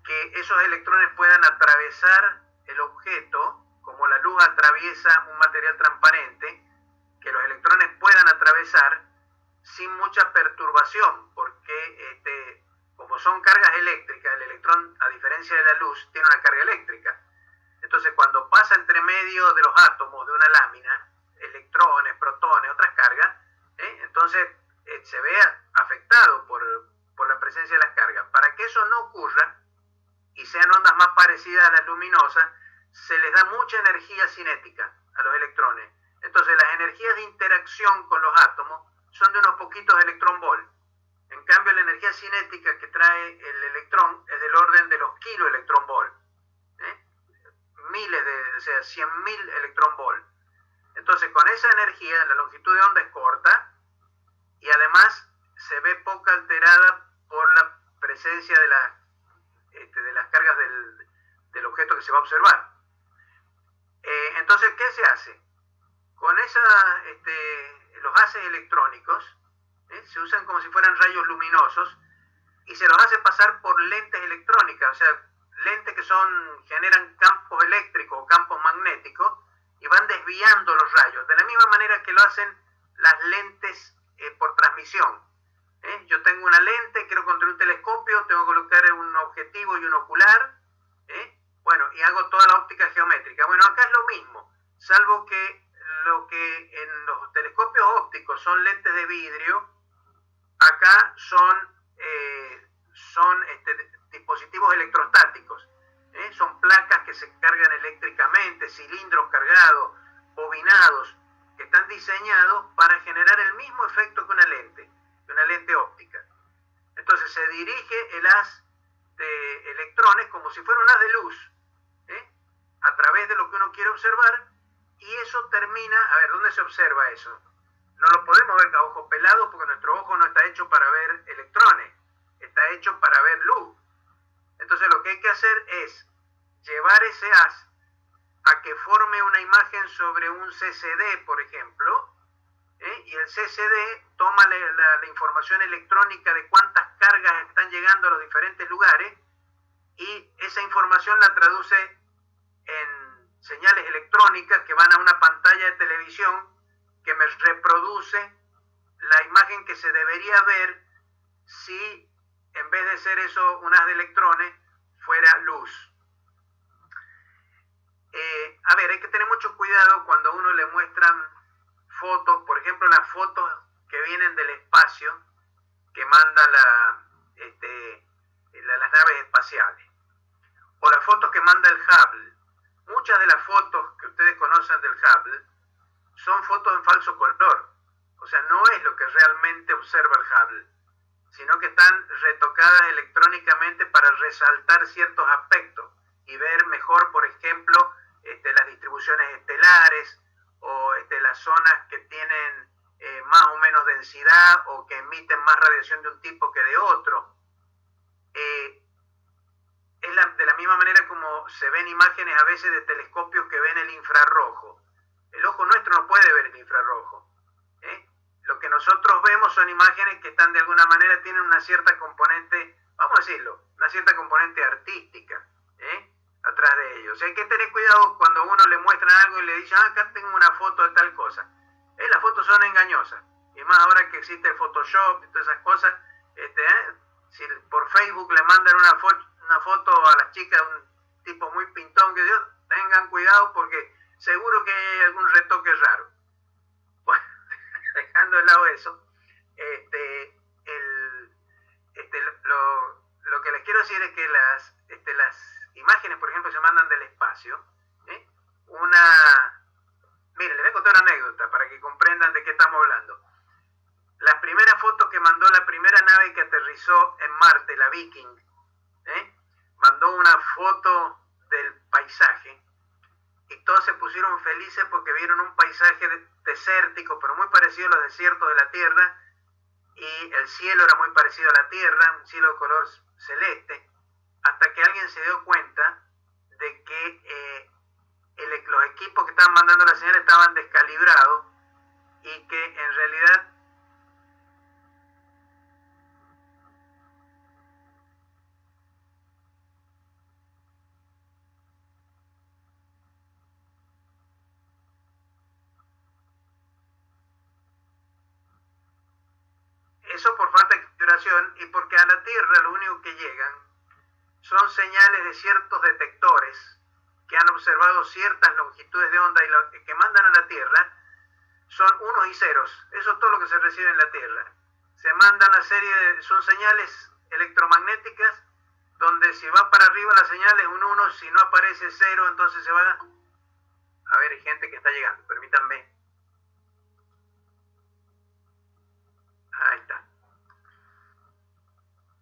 que esos electrones puedan atravesar el objeto, como la luz atraviesa un material transparente, que los electrones puedan atravesar sin mucha perturbación, porque como son cargas eléctricas, el electrón, a diferencia de la luz, tiene una carga eléctrica. Entonces cuando pasa entre medio de los átomos de una lámina, electrones, protones, otras cargas, entonces se ve afectado por la presencia de las cargas. Para que eso no ocurra y sean ondas más parecidas a las luminosas, se les da mucha energía cinética a los electrones. Entonces las energías de interacción con los átomos son de unos poquitos electronvolt. En cambio, la energía cinética que trae el electrón es del orden de los kiloelectronvolt. O sea, 100.000 electronvolt. Entonces, con esa energía, la longitud de onda es corta, y además se ve poco alterada por la presencia de las cargas del objeto que se va a observar. Entonces, ¿qué se hace? Con los haces electrónicos se usan como si fueran rayos luminosos, y se los hace pasar por lentes electrónicas, o sea, lentes que generan campos eléctricos o campos magnéticos, y van desviando los rayos, de la misma manera que lo hacen las lentes por transmisión. Yo tengo una lente, quiero construir un telescopio, tengo que colocar un objetivo y un ocular, y hago toda la óptica geométrica. Acá es lo mismo, salvo que lo que en los telescopios ópticos son lentes de vidrio, acá son dispositivos electrostáticos. Son placas que se cargan eléctricamente, cilindros cargados, bobinados, que están diseñados para generar el mismo efecto que una lente óptica. Entonces se dirige el haz de electrones como si fuera un haz de luz, a través de lo que uno quiere observar, y eso termina. A ver, ¿dónde se observa eso? No lo podemos ver a ojos pelados, porque nuestro ojo no está hecho para ver electrones, está hecho para ver luz. Entonces lo que hay que hacer es llevar ese haz a que forme una imagen sobre un CCD, por ejemplo, y el CCD toma la información electrónica de cuántas cargas están llegando a los diferentes lugares, y esa información la traduce en señales electrónicas que van a una pantalla de televisión que me reproduce la imagen que se debería ver si en vez de ser eso un haz de electrones fuera luz. A ver, hay que tener mucho cuidado cuando a uno le muestran fotos, por ejemplo las fotos que vienen del espacio que manda las naves espaciales, o las fotos que manda el Hubble. Muchas de las fotos que ustedes conocen del Hubble son fotos en falso color, o sea, no es lo que realmente observa el Hubble, sino que están retocadas electrónicamente para resaltar ciertos aspectos y ver mejor, por ejemplo, las distribuciones estelares o las zonas que tienen más o menos densidad o que emiten más radiación de un tipo que de otro. Es de la misma manera como se ven imágenes a veces de telescopios que ven el infrarrojo. El ojo nuestro no puede ver el infrarrojo. Lo que nosotros vemos son imágenes que están de alguna manera, tienen una cierta componente, vamos a decirlo, una cierta componente artística, atrás de ellos. O sea, hay que tener cuidado cuando uno le muestran algo y le dicen, acá tengo una foto de tal cosa. Las fotos son engañosas, y más ahora que existe el Photoshop y todas esas cosas. Si por Facebook le mandan una foto a las chicas de un tipo muy pintón, que Dios, tengan cuidado porque seguro que hay algún retoque raro. Bueno, dejando de lado eso, lo que les quiero decir es que las imágenes, por ejemplo, se mandan del espacio. Miren, les voy a contar una anécdota para que comprendan de qué estamos hablando. La primera foto que mandó la primera nave que aterrizó en Marte, la Viking, mandó una foto del paisaje y todos se pusieron felices porque vieron un paisaje desértico, pero muy parecido a los desiertos de la Tierra, y el cielo era muy parecido a la Tierra, un cielo de color celeste, hasta que alguien se dio cuenta de que los equipos que estaban mandando la señal estaban descalibrados y que en realidad eso por falta de calibración, y porque a la Tierra lo único que llegan son señales de ciertos detectores que han observado ciertas longitudes de onda, y lo que mandan a la Tierra son unos y ceros. Eso es todo lo que se recibe en la Tierra. Se mandan una serie son señales electromagnéticas donde si va para arriba la señal es un 1, si no aparece 0, entonces se va a ver, hay gente que está llegando, permítanme. Ahí está.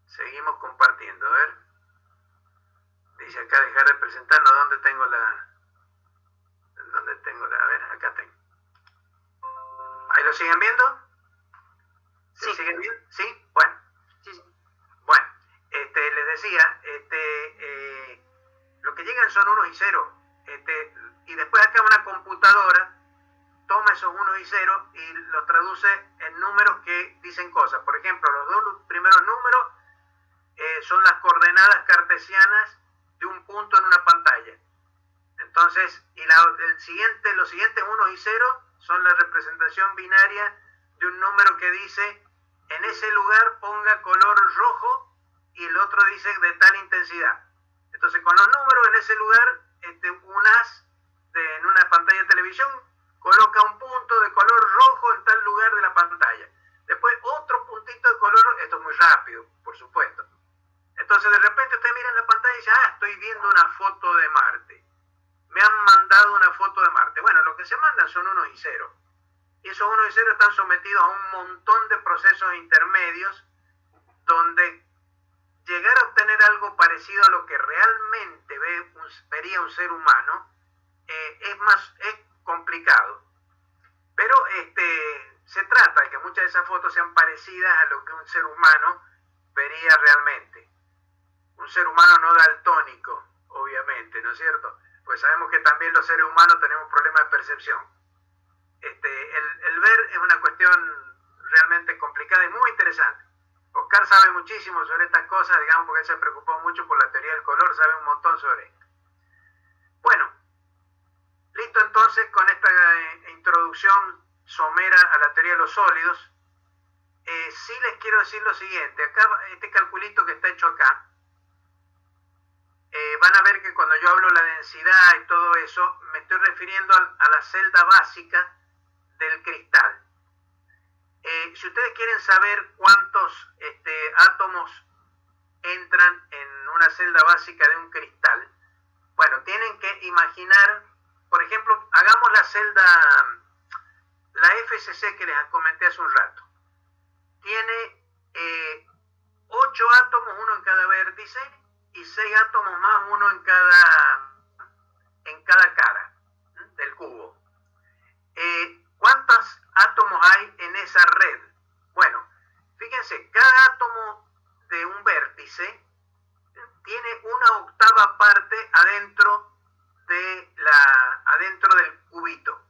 Seguimos compartiendo, a ver. Dice acá dejar de presentarnos. ¿Dónde tengo la? A ver, acá tengo. ¿Ahí lo siguen viendo? Sí. ¿Siguen viendo? ¿Sí? Bueno. Sí. Bueno, les decía, lo que llegan son unos y ceros. Y después acá una computadora toma esos unos y ceros y los traduce en números que dicen cosas. Por ejemplo, los dos primeros números son las coordenadas cartesianas de un punto en una pantalla. Entonces, y los siguientes unos y ceros son la representación binaria de un número que dice, en ese lugar ponga color rojo, y el otro dice de tal intensidad. Entonces, con los números en ese lugar, un as en una pantalla de televisión coloca un punto de color rojo en tal lugar de la pantalla. Después otro puntito de color, esto es muy rápido, por supuesto. Entonces de repente usted mira en la pantalla y dice, estoy viendo una foto de Marte. Me han mandado una foto de Marte. Bueno, lo que se mandan son unos y ceros. Y esos unos y ceros están sometidos a un montón de procesos intermedios donde llegar a obtener algo parecido a lo que realmente vería un ser humano es complicado. Pero se trata de que muchas de esas fotos sean parecidas a lo que un ser humano vería realmente. Un ser humano no daltónico, obviamente, ¿no es cierto? Pues sabemos que también los seres humanos tenemos problemas de percepción. El ver es una cuestión realmente complicada y muy interesante. Oscar sabe muchísimo sobre estas cosas, digamos, porque él se preocupó mucho por la teoría del color, sabe un montón sobre esto. Bueno, listo entonces con esta introducción somera a la teoría de los sólidos. Sí les quiero decir lo siguiente. Acá, este calculito que está hecho acá, van a ver que cuando yo hablo la densidad y todo eso, me estoy refiriendo a la celda básica del cristal. Si ustedes quieren saber cuántos átomos entran en una celda básica de un cristal, bueno, tienen que imaginar, por ejemplo, hagamos la celda, la FCC que les comenté hace un rato. Tiene 8 átomos, uno en cada vértice, y 6 átomos más, uno en cada cara del cubo. ¿Cuántos átomos hay en esa red? Bueno, fíjense, cada átomo de un vértice tiene una octava parte adentro del cubito,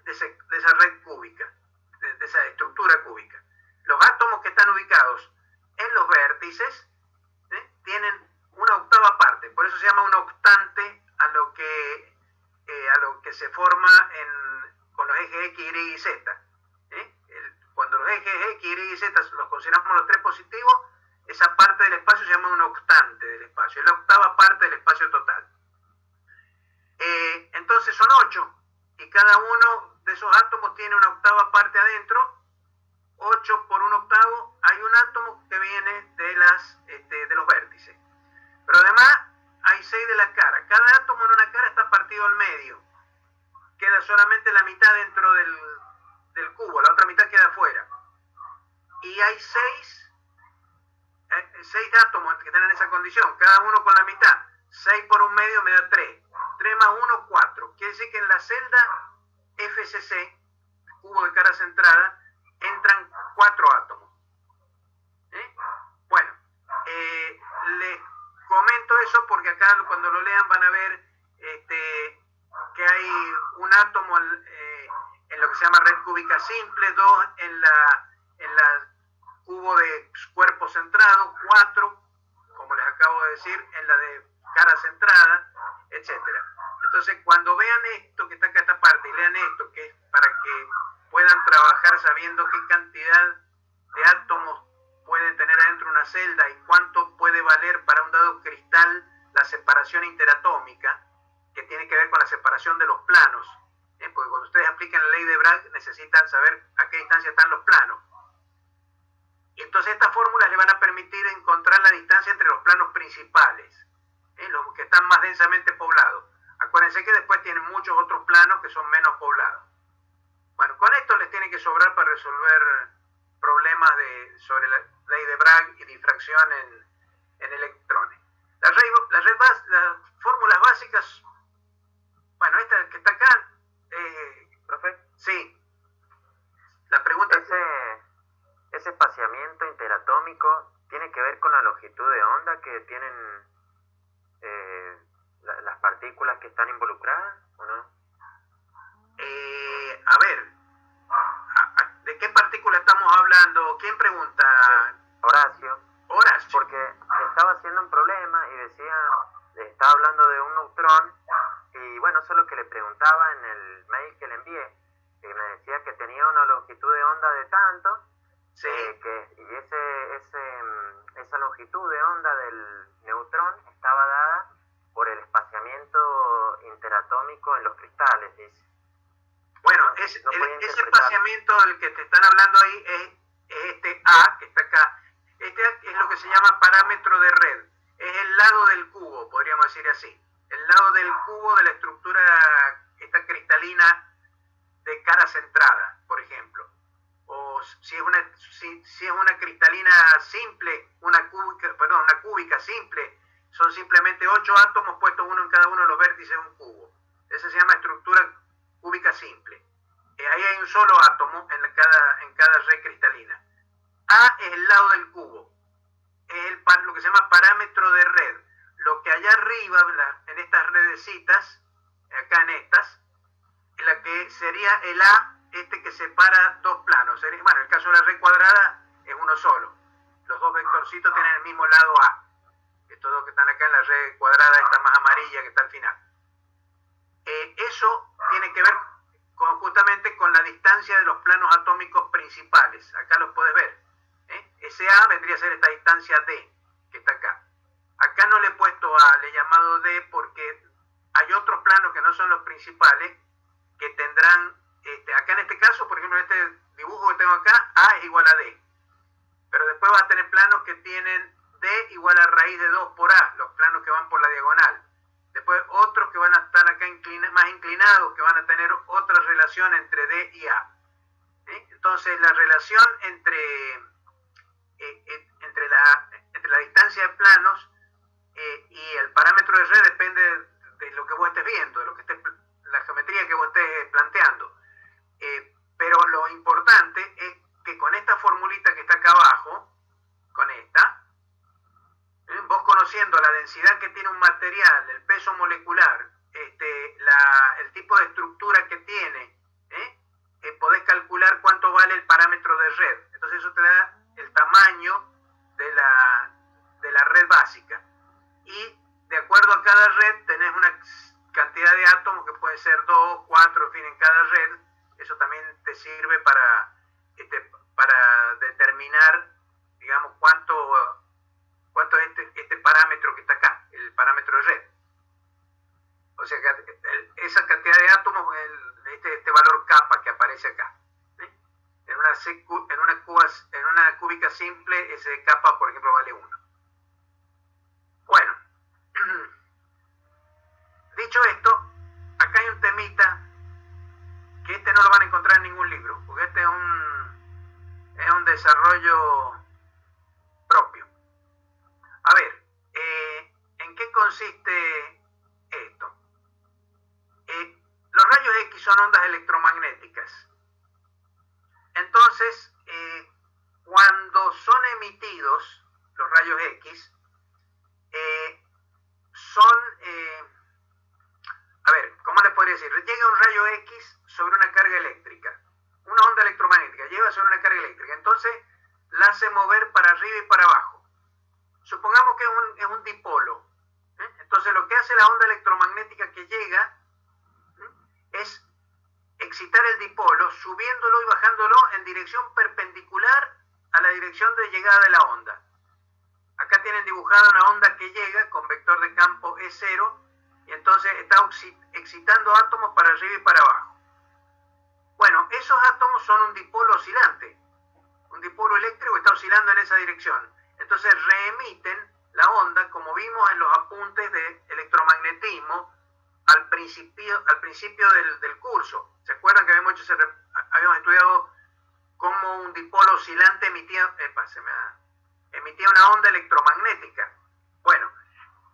de esa red cúbica, de esa estructura cúbica. Los átomos que están ubicados en los vértices tienen una octava parte, por eso se llama un octante a lo que se forma con los ejes X, Y y Z. Cuando los ejes X, Y y Z los consideramos los 3 positivos, esa parte del espacio se llama un octante del espacio, es la octava parte del espacio total. Entonces son 8, y cada uno de esos átomos tiene una octava parte adentro. 8 por un octavo, hay un átomo que viene de los vértices. Pero además hay 6 de la cara. Cada átomo en una cara está partido al medio. Queda solamente la mitad dentro del cubo, la otra mitad queda afuera. Y hay 6 átomos que están en esa condición, cada uno con la mitad. 6 por un medio me da 3. 3 más 1, 4. Quiere decir que en la celda FCC, cubo de cara centrada, entran 4 átomos. Bueno, les comento eso porque acá cuando lo lean van a ver que hay un átomo en lo que se llama red cúbica simple, 2 en la cubo de cuerpo centrado, 4, como les acabo de decir, en la de cara centrada, etcétera. Entonces, cuando vean esto que está acá esta parte y lean esto, que es para que puedan trabajar sabiendo qué cantidad de átomos pueden tener adentro una celda y cuánto puede valer para un dado cristal la separación interatómica, que tiene que ver con la separación de los planos. Porque cuando ustedes aplican la ley de Bragg necesitan saber a qué distancia están los planos. Y entonces estas fórmulas le van a permitir encontrar la distancia entre los planos principales, los que están más densamente poblados. Acuérdense que después tienen muchos otros planos que son menos poblados. Bueno, con esto les tiene que sobrar para resolver problemas sobre la ley de Bragg y difracción en electrones. Las fórmulas básicas, bueno, esta que está acá, ¿Profe? Sí. La pregunta ese espaciamiento interatómico tiene que ver con la longitud de onda que tienen las partículas que están involucradas, ¿o no? A ver, ¿de qué partícula estamos hablando? ¿Quién pregunta? Horacio. Horacio. Porque estaba haciendo un problema y estaba hablando de un neutrón, y bueno, eso es lo que le preguntaba en el mail que le envié, que me decía que tenía una longitud de onda de tanto, sí. Y esa longitud de onda del neutrón estaba dada por el espaciamiento interatómico en los cristales, dice. Bueno, ese espaciamiento del que te están hablando ahí es este A que está acá. Este A es lo que se llama parámetro de red. Es el lado del cubo, podríamos decir así. El lado del cubo de la estructura esta cristalina de cara centrada, por ejemplo. O si es una cristalina simple, una cúbica simple, son simplemente 8 átomos puestos uno en cada uno de los vértices de un cubo. Esa se llama estructura cúbica simple. Ahí hay un solo átomo en cada red cristalina. A es el lado del cubo. Es lo que se llama parámetro de red. Lo que allá arriba, en estas redecitas, acá en estas, en la que sería el A, que separa 2 planos. Bueno, el caso de la red cuadrada es uno solo. Los 2 vectorcitos tienen el mismo lado A. Estos 2 que están acá en la red cuadrada, esta más amarilla que está al final. Eso tiene que ver justamente con la distancia de los planos atómicos principales. Acá los puedes ver. SA vendría a ser esta distancia D, que está acá. Acá no le he puesto A, le he llamado D porque hay otros planos que no son los principales, que tendrán, acá en este caso, por ejemplo, en este dibujo que tengo acá, A es igual a D. Pero después vas a tener planos que tienen D igual a raíz de 2 por A, los planos que van por la diagonal. Después otros que van a estar acá más inclinados, que van a tener otra relación entre D y A. Entonces la relación entre la distancia de planos y el parámetro de red depende de lo que vos estés viendo, de la geometría que vos estés planteando. Pero lo importante es que con esta formulita que está acá abajo, con esta, vos conociendo la densidad que tiene un material, el peso molecular, el tipo de estructura que tiene, podés calcular cuánto vale el parámetro de red. Entonces eso te da el tamaño de la red básica. Y de acuerdo a cada red tenés una cantidad de átomos que puede ser 2, 4, en fin, en cada red. Eso también te sirve para determinar, digamos, cuánto es este parámetro que está acá, el parámetro de red. O sea que esa cantidad de átomos, este valor kappa que aparece acá. En una cúbica simple, ese kappa, por ejemplo, vale 1. Bueno, dicho esto, acá hay un temita que no lo van a encontrar en ningún libro, porque este es un desarrollo propio. A ver, ¿en qué consiste esto? Los rayos X son ondas electromagnéticas. Entonces, cuando son emitidos los rayos X, a ver, ¿cómo les podría decir? Llega un rayo X sobre una carga eléctrica, una onda electromagnética, lleva sobre una carga eléctrica, entonces la hace mover para arriba y para abajo. Supongamos que es un dipolo. Entonces lo que hace la onda electromagnética que llega es excitar el dipolo, subiéndolo y bajándolo en dirección perpendicular a la dirección de llegada de la onda. Acá tienen dibujada una onda que llega con vector de campo E0 y entonces está excitando átomos para arriba y para abajo. Bueno, esos átomos son un dipolo oscilante, un dipolo eléctrico que está oscilando en esa dirección. Entonces reemiten la onda, como vimos en los apuntes de electromagnetismo al principio del curso. ¿Se acuerdan que habíamos estudiado cómo un dipolo oscilante emitía una onda electromagnética? Bueno,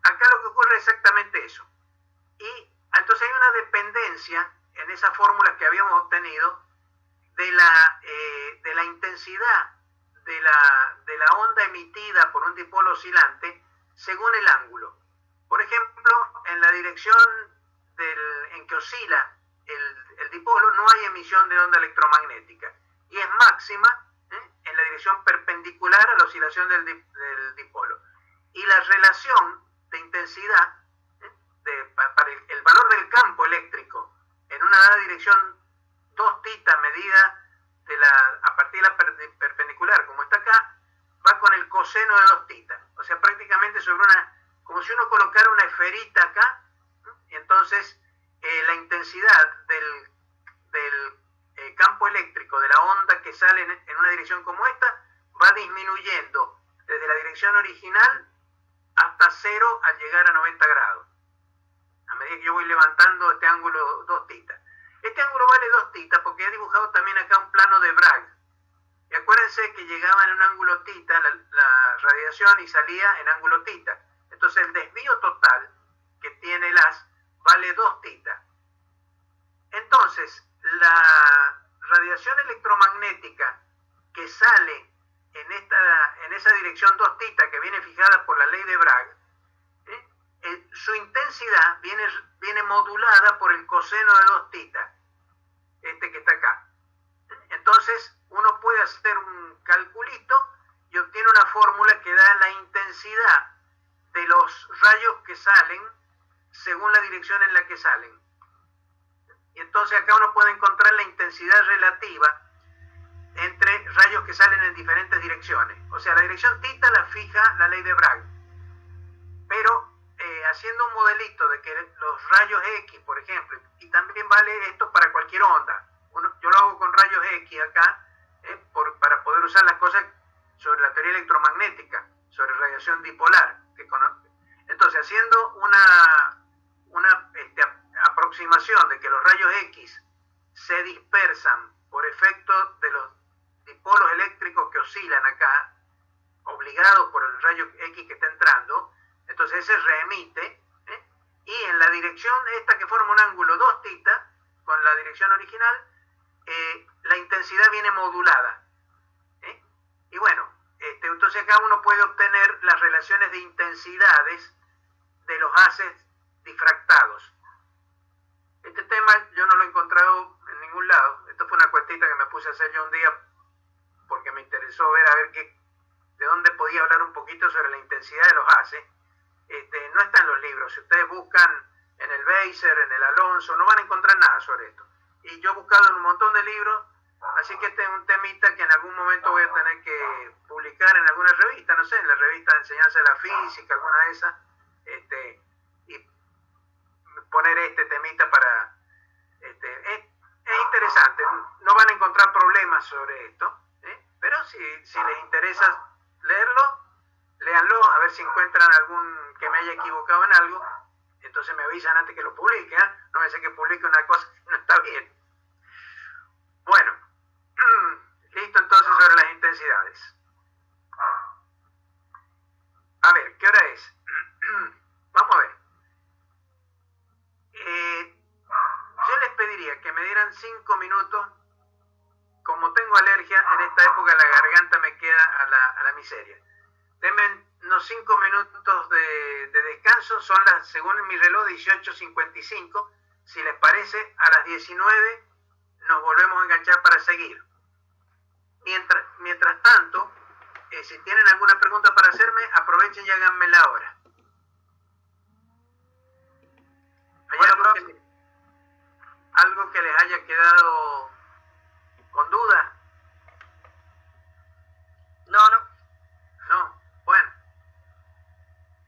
acá lo que ocurre es exactamente eso. Y entonces hay una dependencia en esas fórmulas que habíamos obtenido de la intensidad de la onda emitida por un dipolo oscilante según el ángulo. Por ejemplo, en la dirección en que oscila el dipolo no hay emisión de onda electromagnética y es máxima en la dirección perpendicular a la oscilación del dipolo. Y la relación de intensidad para el valor del campo eléctrico en una dada dirección 2θ medida a partir de la perpendicular, como está acá, va con el coseno de 2θ. O sea, prácticamente como si uno colocara una esferita acá, y entonces la intensidad del campo eléctrico de la onda que sale en una dirección como esta va disminuyendo desde la dirección original hasta 0 al llegar a 90 grados. A medida que yo voy levantando este ángulo 2θ. Este ángulo vale 2θ porque he dibujado también acá un plano de Bragg. Y acuérdense que llegaba en un ángulo θ la radiación y salía en ángulo θ. Entonces el desvío total que tiene el haz vale 2θ. Entonces la radiación electromagnética que sale en esa dirección 2θ que viene fijada por la ley de Bragg, su intensidad viene modulada por el coseno de 2θ, que está acá. Entonces uno puede hacer un calculito y obtiene una fórmula que da la intensidad de los rayos que salen según la dirección en la que salen. Y entonces acá uno puede encontrar la intensidad relativa entre rayos que salen en diferentes direcciones. O sea, la dirección θ la fija la ley de Bragg. Pero haciendo un modelito de que los rayos X, por ejemplo, y también vale esto para cualquier onda. Yo lo hago con rayos X acá, para poder usar las cosas sobre la teoría electromagnética, sobre radiación dipolar. Entonces, haciendo una aproximación de que los rayos X se dispersan por efecto de los dipolos eléctricos que oscilan acá, obligados por el rayo X que está entrando, entonces ese reemite, y en la dirección esta que forma un ángulo 2θ, con la dirección original, la intensidad viene modulada. Y bueno, entonces acá uno puede obtener las relaciones de intensidades de los haces difractados. Este tema yo no lo he encontrado en ningún lado. Esto fue una cuestita que me puse a hacer yo un día porque me interesó ver a ver de dónde podía hablar un poquito sobre la intensidad de los haces. No está en los libros. Si ustedes buscan en el Beiser, en el Alonso, no van a encontrar nada sobre esto. Y yo he buscado en un montón de libros, así que este es un temita que en algún momento voy a tener que publicar en alguna revista, no sé, en la revista de enseñanza de la física, alguna de esas, y poner este temita para... es interesante, no van a encontrar problemas sobre esto, pero si les interesa leerlo, léanlo, a ver si encuentran algún que me haya equivocado en algo, entonces me avisan antes que lo publique, no me sé que publique una cosa que no está bien. Bueno, listo entonces sobre las intensidades. A ver, ¿qué hora es? Vamos a ver. Yo les pediría que me dieran 5 minutos. Como tengo alergia, en esta época la garganta me queda a la miseria. Denme unos 5 minutos de descanso, son según mi reloj 18:55. Si les parece, a las 19 nos volvemos a enganchar para seguir. Mientras tanto, si tienen alguna pregunta para hacerme, aprovechen y háganmela ahora. ¿Hay algo que les haya quedado con duda? No, bueno.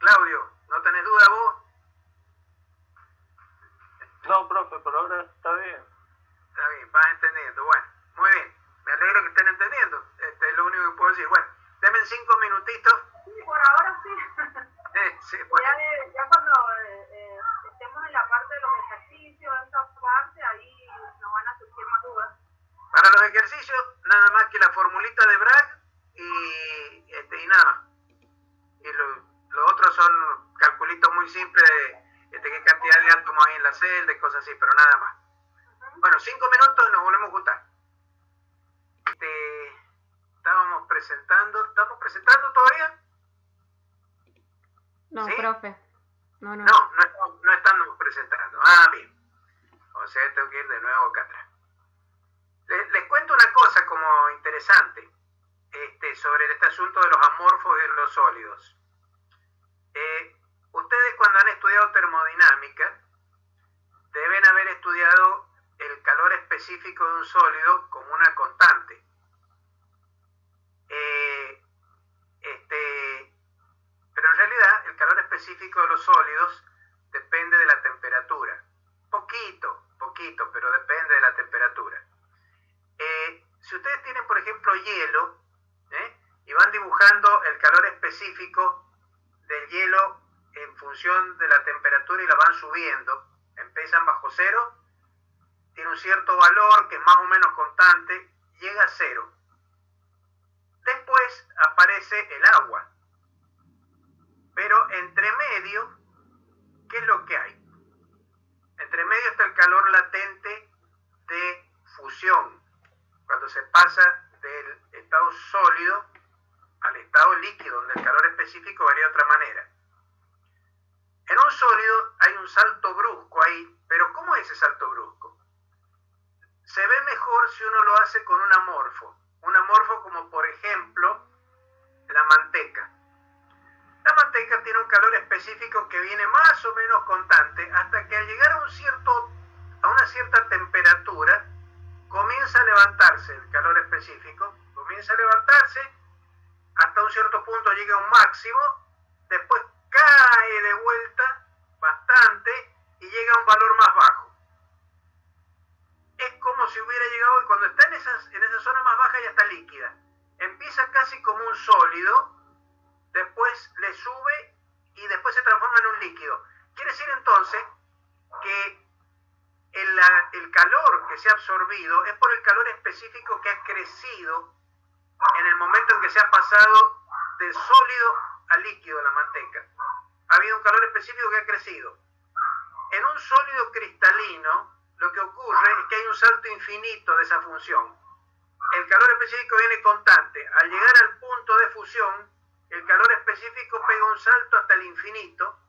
Claudio, ¿no tenés duda vos? No, profe, por ahora está bien. Está bien, vas entendiendo. Bueno, muy bien. Me alegro que estén entendiendo. Es lo único que puedo decir. Bueno, denme 5 minutitos. Sí, por ahora sí. Sí, bueno. Ya cuando estemos en la parte de los ejercicios, esa parte, ahí nos van a surgir más dudas. Para los ejercicios, nada más que la formulita de Bragg y nada más. Y los otros son calculitos muy simples de qué cantidad de átomos hay en la celda y cosas así, pero nada más. Bueno, 5 minutos y nos volvemos a juntar. ¿Estamos presentando todavía? No, ¿Sí? profe. No. No estamos presentando. Ah, bien. O sea, tengo que ir de nuevo acá atrás. Les cuento una cosa como interesante sobre este asunto de los amorfos y los sólidos. Ustedes cuando han estudiado termodinámica deben haber estudiado el calor específico de un sólido como una constante. Pero en realidad el calor específico de los sólidos depende de la temperatura. Poquito, pero depende de la temperatura. Si ustedes tienen, por ejemplo, hielo, y van dibujando el calor específico del hielo en función de la temperatura y la van subiendo, empiezan bajo cero, tiene un cierto valor que es más o menos constante, llega a cero. Después aparece el agua. Pero entre medio, ¿qué es lo que hay? Entre medio está el calor latente de fusión, cuando se pasa del estado sólido al estado líquido, donde el calor específico varía de otra manera. En un sólido hay un salto brusco ahí, pero ¿cómo es ese salto brusco? Se ve mejor si uno lo hace con un amorfo como por ejemplo la manteca. La manteca tiene un calor específico que viene más o menos constante hasta que al llegar a una cierta temperatura comienza a levantarse el calor específico, comienza a levantarse, hasta un cierto punto llega a un máximo, después cae de vuelta bastante y llega a un valor más bajo. Es como si hubiera llegado, y cuando está en esa zona más baja ya está líquida. Empieza casi como un sólido, después le sube y después se transforma en un líquido. Quiere decir entonces que el calor que se ha absorbido es por el calor específico que ha crecido en el momento en que se ha pasado de sólido a líquido la manteca. Ha habido un calor específico que ha crecido. En un sólido cristalino, lo que ocurre es que hay un salto infinito de esa función. El calor específico viene constante. Al llegar al punto de fusión, el calor específico pega un salto hasta el infinito,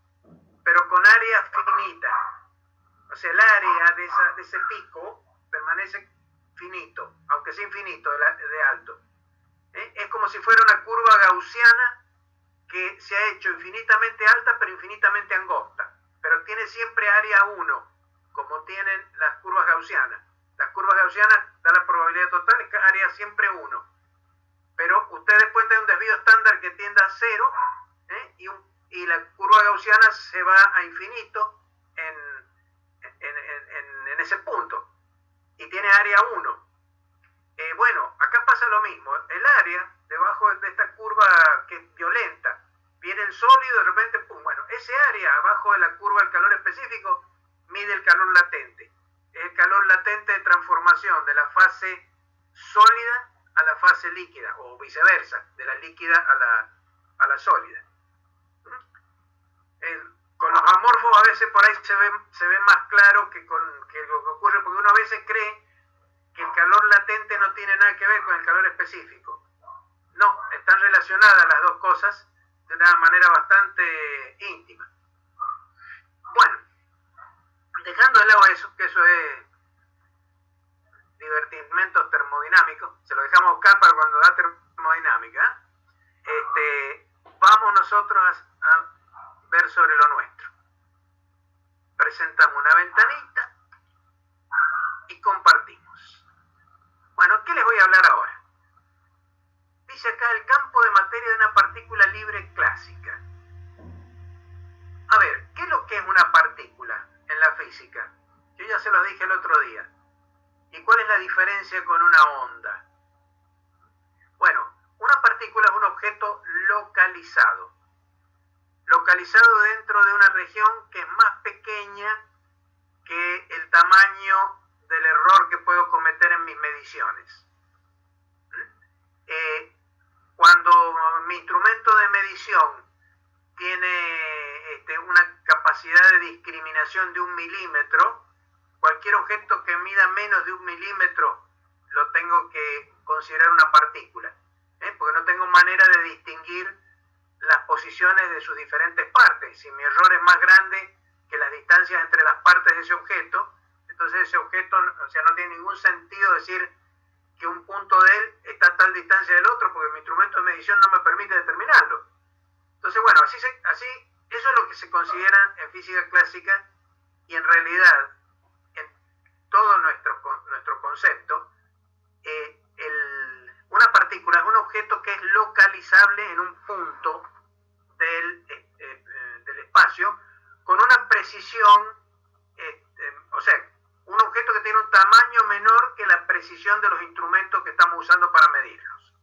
pero con área finita. O sea, el área de ese pico permanece finito, aunque sea infinito de alto. Es como si fuera una curva gaussiana que se ha hecho infinitamente alta, pero infinitamente angosta. Pero tiene siempre área 1, como tienen las curvas gaussianas. Las curvas gaussianas dan la probabilidad total, es que área siempre 1. Pero ustedes pueden tener un desvío estándar que tienda a 0, y la curva gaussiana se va a infinito en ese punto. Y tiene área 1. Bueno, acá pasa lo mismo. El área debajo de esta curva que es violenta, viene el sólido, de repente, pum. Bueno, ese área abajo de la curva del calor específico mide el calor latente. Es el calor latente de transformación de la fase sólida a la fase líquida, o viceversa, de la líquida a la sólida. Con los amorfos a veces por ahí se ve más claro que lo que ocurre, porque uno a veces cree que el calor latente no tiene nada que ver con el calor específico. No, están relacionadas las dos cosas de una manera bastante íntima. Bueno, dejando de lado eso, que eso es divertimentos termodinámicos, se lo dejamos a Oscar para cuando da termodinámica. Vamos nosotros a ver sobre lo nuestro. Presentamos una ventanita y compartimos. Bueno, ¿qué les voy a hablar ahora? Dice acá el campo de materia de una partícula libre clásica. A ver, ¿qué es lo que es una partícula en la física? Yo ya se los dije el otro día. ¿Y cuál es la diferencia con una onda? Bueno, una partícula es un objeto localizado. Localizado dentro de una región que es más pequeña que el tamaño del error que puedo cometer en mis mediciones. Cuando mi instrumento de medición tiene una capacidad de discriminación de 1 milímetro, cualquier objeto que mida menos de 1 milímetro lo tengo que considerar una partícula, porque no tengo manera de distinguir las posiciones de sus diferentes partes. Si mi error es más grande que las distancias entre las partes de ese objeto, entonces ese objeto, o sea, no tiene ningún sentido decir que un punto de él está a tal distancia del otro, porque mi instrumento de medición no me permite determinarlo. Entonces, bueno, así eso es lo que se considera en física clásica, y en realidad, en todo nuestro concepto, una partícula es un objeto que es localizable en un punto del espacio con una precisión, o sea, un objeto que tiene un tamaño menor que la precisión de los instrumentos que estamos usando para medirlos.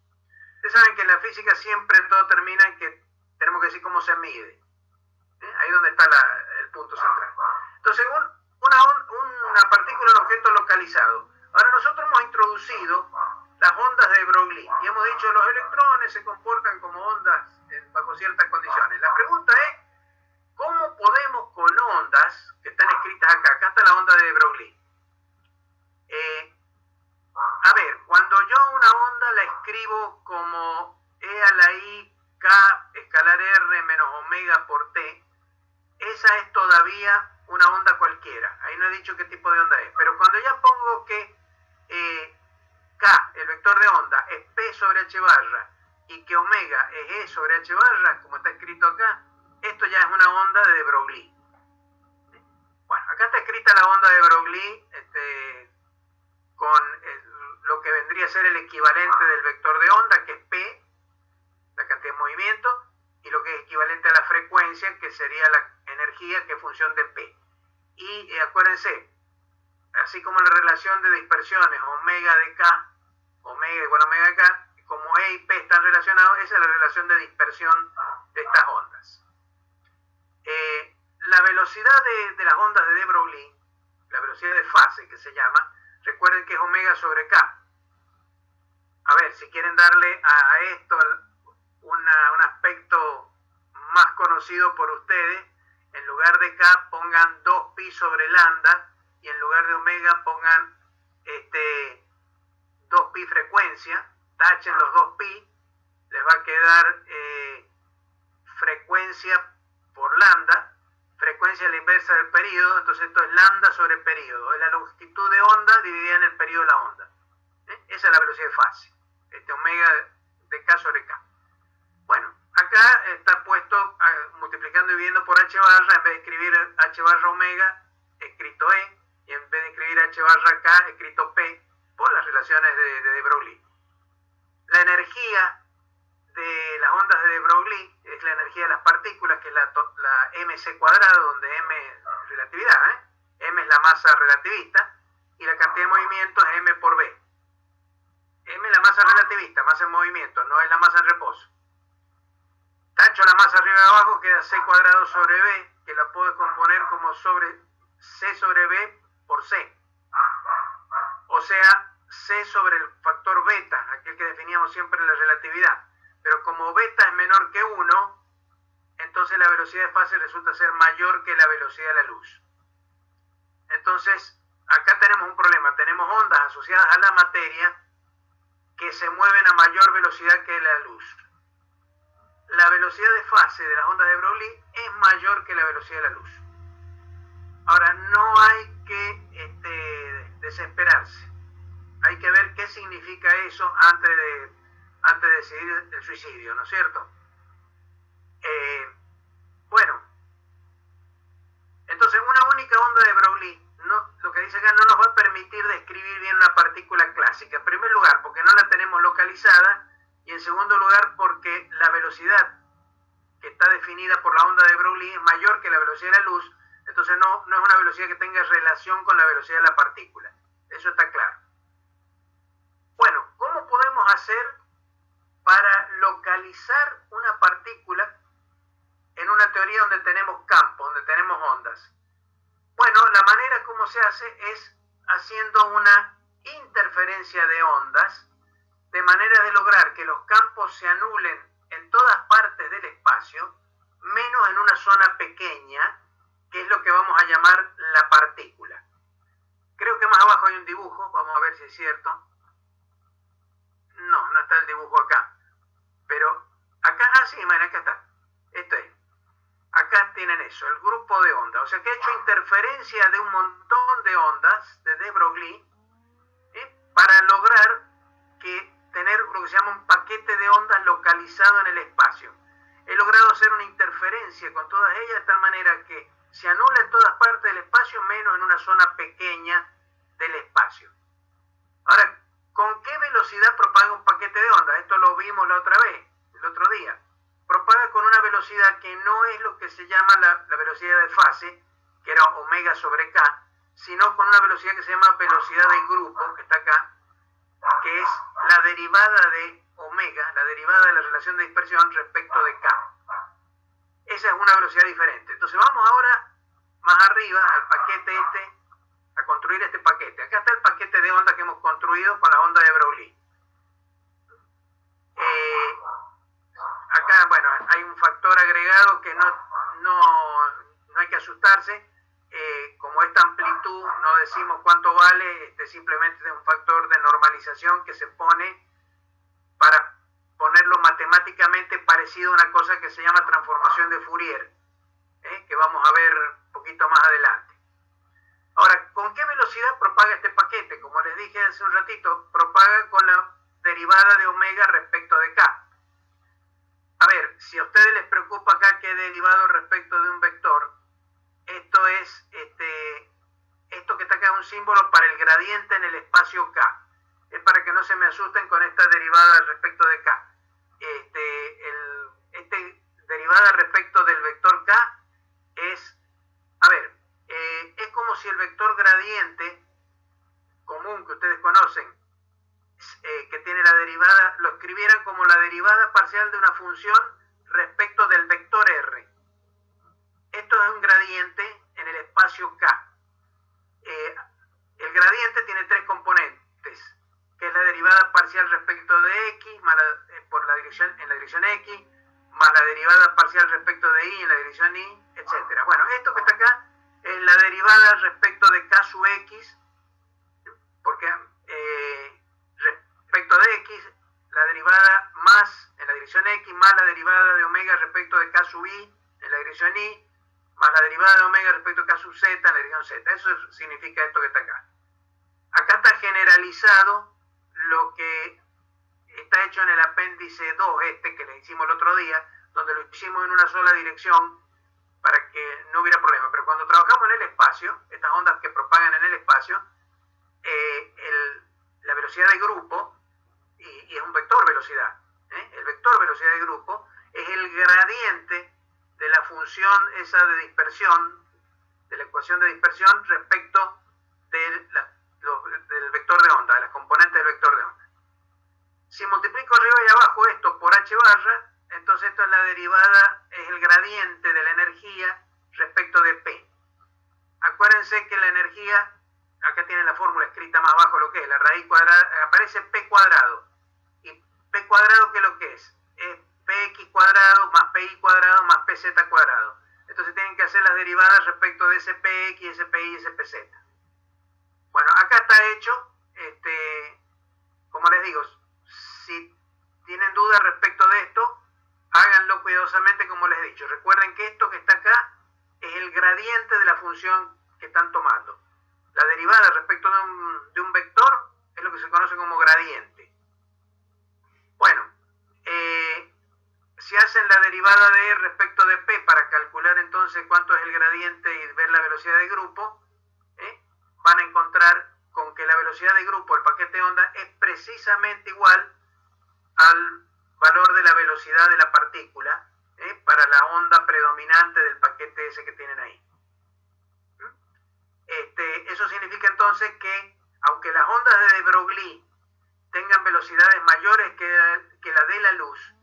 Ustedes saben que en la física siempre todo termina en que tenemos que decir cómo se mide. Ahí es donde está el punto central. Entonces, una partícula es un objeto localizado. Ahora nosotros hemos introducido las ondas de Broglie y hemos dicho que los electrones se comportan como ondas bajo ciertas condiciones. La pregunta es, ¿cómo podemos con ondas que están escritas acá? Acá está la onda de Broglie. A ver, cuando yo una onda la escribo como E a la I, K escalar R menos omega por T, esa es todavía una onda cualquiera. Ahí no he dicho qué tipo de onda es. Pero cuando ya pongo que K, el vector de onda, es P sobre H barra y que omega es E sobre H barra, como está escrito acá, esto ya es una onda de Broglie. Bueno, acá está escrita la onda de Broglie, lo que vendría a ser el equivalente del vector de onda, que es P, la cantidad de movimiento, y lo que es equivalente a la frecuencia, que sería la energía, que es función de P. Y acuérdense, así como la relación de dispersiones omega de K, omega igual a omega de K, como E y P están relacionados, esa es la relación de dispersión de estas ondas. La velocidad de las ondas de de Broglie, la velocidad de fase que se llama, recuerden que es omega sobre K. A ver, si quieren darle a esto un aspecto más conocido por ustedes, en lugar de K pongan 2pi sobre lambda y en lugar de omega pongan 2pi frecuencia, tachen los 2pi, les va a quedar frecuencia por lambda, frecuencia a la inversa del período, entonces esto es lambda sobre período, es la longitud de onda dividida en el período de la onda. Esa es la velocidad de fase, omega de K sobre K. Bueno, acá está puesto multiplicando y dividiendo por h barra, en vez de escribir h barra omega, escrito E, y en vez de escribir h barra K, escrito P, por las relaciones de Broglie. La energía de las ondas de Broglie es la energía de las partículas, que es la mc cuadrado, donde m es relatividad, m es la masa relativista, y la cantidad de movimiento es m por b. M es la masa relativista, masa en movimiento, no es la masa en reposo. Tacho la masa arriba y abajo, queda c cuadrado sobre b, que la puedo componer como sobre c sobre b por c. O sea, c sobre el factor beta, aquel que definíamos siempre en la relatividad. Pero como beta es menor que 1, entonces la velocidad de fase resulta ser mayor que la velocidad de la luz. Entonces, acá tenemos un problema. Tenemos ondas asociadas a la materia que se mueven a mayor velocidad que la luz. La velocidad de fase de las ondas de Broglie es mayor que la velocidad de la luz. Ahora, no hay que desesperarse. Hay que ver qué significa eso antes de decidir el suicidio, ¿no es cierto? Bueno, entonces una única onda de Broglie, lo que dice acá, no nos va a permitir describir bien una partícula clásica. En primer lugar, porque no la tenemos localizada, y en segundo lugar, porque la velocidad que está definida por la onda de Broglie es mayor que la velocidad de la luz, entonces no es una velocidad que tenga relación con la velocidad de la partícula. Eso está claro. Bueno, ¿cómo podemos hacer para localizar una partícula en una teoría donde tenemos campos, donde tenemos ondas? Bueno, la manera como se hace es haciendo una interferencia de ondas, de manera de lograr que los campos se anulen en todas partes del espacio, menos en una zona pequeña, que es lo que vamos a llamar la partícula. Creo que más abajo hay un dibujo, vamos a ver si es cierto. No está el dibujo acá. Pero acá, sí, acá está. Esto es. Acá tienen eso, el grupo de ondas. O sea que ha hecho interferencia de un montón de ondas de de Broglie para lograr tener lo que se llama un paquete de ondas localizado en el espacio. He logrado hacer una interferencia con todas ellas de tal manera que se anula en todas partes del espacio, menos en una zona pequeña del espacio. Ahora, ¿con qué velocidad propaga un paquete de ondas? Esto lo vimos la otra vez, el otro día. Propaga con una velocidad que no es lo que se llama la velocidad de fase, que era omega sobre K, sino con una velocidad que se llama velocidad del grupo, que está acá, que es la derivada de omega, la derivada de la relación de dispersión respecto de K. Esa es una velocidad diferente. Entonces vamos ahora más arriba al paquete a construir este paquete. Acá está el paquete de onda que hemos construido con la onda de Broglie. Acá, bueno, hay un factor agregado que no hay que asustarse. Como esta amplitud no decimos cuánto vale, simplemente es un factor de normalización que se pone para ponerlo matemáticamente parecido a una cosa que se llama transformación de Fourier, que vamos a ver un poquito más adelante. Ahora, ¿con qué velocidad propaga este paquete? Como les dije hace un ratito, propaga con la derivada de omega respecto de K. A ver, si a ustedes les preocupa acá que derivado respecto de un vector, esto que está acá es un símbolo para el gradiente en el espacio K. Es para que no se me asusten con esta derivada respecto de K. Derivada respecto del vector K es, es como si el vector gradiente común que ustedes conocen, que tiene la derivada, lo escribieran como la derivada parcial de una función respecto del vector R. Esto es un gradiente en el espacio K. El gradiente tiene tres componentes, que es la derivada parcial respecto de X más en la dirección X, más la derivada parcial respecto de Y en la dirección Y, etc. Bueno, esto que está acá es la derivada respecto de K sub X, porque respecto de X, la derivada más en la dirección X, más la derivada de omega respecto de K sub Y en la dirección Y, más la derivada de omega respecto a K sub Z en la dirección Z. Eso significa esto que está acá. Acá está generalizado lo que está hecho en el apéndice 2, que le hicimos el otro día, donde lo hicimos en una sola dirección para que no hubiera problema. Pero cuando trabajamos en el espacio, estas ondas que propagan en el espacio, la velocidad de grupo, y es un vector velocidad, el vector velocidad de grupo es el gradiente de la función esa de dispersión, de la ecuación de dispersión respecto del vector de onda, de las componentes del vector de onda. Si multiplico arriba y abajo esto por h barra, entonces esto es la derivada, es el gradiente de la energía respecto de P. Acuérdense que la energía, acá tienen la fórmula escrita más abajo lo que es, la raíz cuadrada, aparece P cuadrado. ¿Y P cuadrado qué es lo que es? Es px cuadrado más pi cuadrado más pz cuadrado. Entonces tienen que hacer las derivadas respecto de ese px, ese pi y ese pz. Bueno, acá está hecho, como les digo, si tienen dudas respecto de esto, háganlo cuidadosamente como les he dicho. Recuerden que esto que está acá es el gradiente de la función que están tomando. La derivada respecto de un vector es lo que se conoce como gradiente. Bueno, si hacen la derivada de respecto de P para calcular entonces cuánto es el gradiente y ver la velocidad de grupo, van a encontrar con que la velocidad de grupo, el paquete de onda, es precisamente igual al valor de la velocidad de la partícula para la onda predominante del paquete ese que tienen ahí. Eso significa entonces que, aunque las ondas de de Broglie tengan velocidades mayores que la de la luz,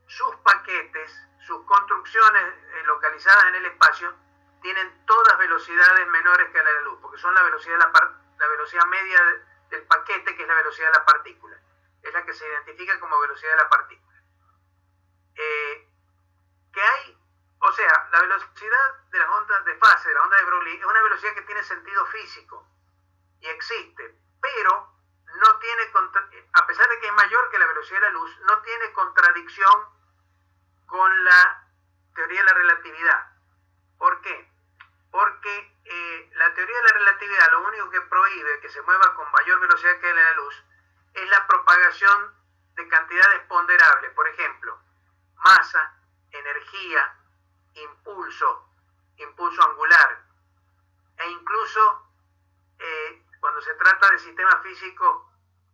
sus paquetes, sus construcciones localizadas en el espacio, tienen todas velocidades menores que la de la luz, porque son la velocidad media del paquete, que es la velocidad de la partícula. Es la que se identifica como velocidad de la partícula. O sea, la velocidad de las ondas de fase, de la onda de Broglie, es una velocidad que tiene sentido físico y existe, pero no tiene, a pesar de que es mayor que la velocidad de la luz, no tiene contradicción con la teoría de la relatividad. ¿Por qué? Porque la teoría de la relatividad lo único que prohíbe que se mueva con mayor velocidad que la de la luz es la propagación de cantidades ponderables, por ejemplo, masa, energía, impulso angular, e incluso cuando se trata de sistemas físicos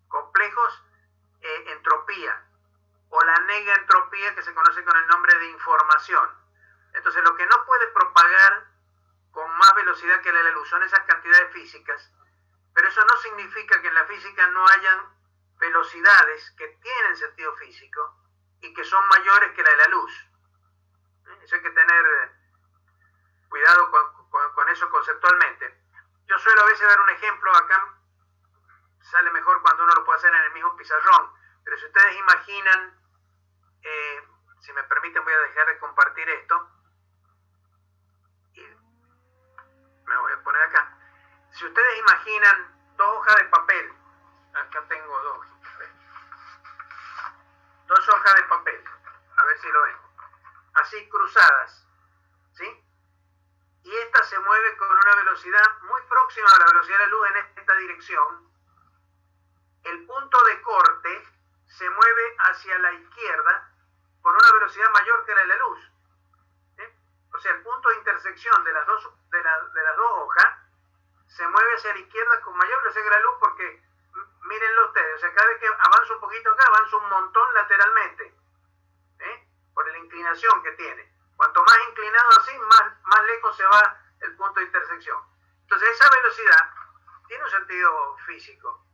complejos, entropía o la negaentropía, que se conoce con el nombre de información. Entonces, lo que no puede propagar con más velocidad que la de la luz son esas cantidades físicas, pero eso no significa que en la física no hayan velocidades que tienen sentido físico y que son mayores que la de la luz. Eso hay que tener cuidado con eso conceptualmente. Yo suelo a veces dar un ejemplo, acá sale mejor cuando uno lo puede hacer en el mismo pizarrón, pero si ustedes imaginan, si me permiten voy a dejar de compartir esto, y me voy a poner acá. Si ustedes imaginan dos hojas de papel, acá tengo dos hojas de papel, a ver si lo ven, así cruzadas, ¿sí? Y esta se mueve con una velocidad muy próxima a la velocidad de la luz en esta dirección. El punto de corte se mueve hacia la izquierda con una velocidad mayor que la de la luz. O sea, el punto de intersección de las dos hojas se mueve hacia la izquierda con mayor velocidad que la luz porque, mírenlo ustedes, o sea, cada vez que avanza un poquito acá, avanza un montón lateralmente, por la inclinación que tiene. Cuanto más inclinado así, más lejos se va el punto de intersección. Entonces, esa velocidad tiene un sentido físico.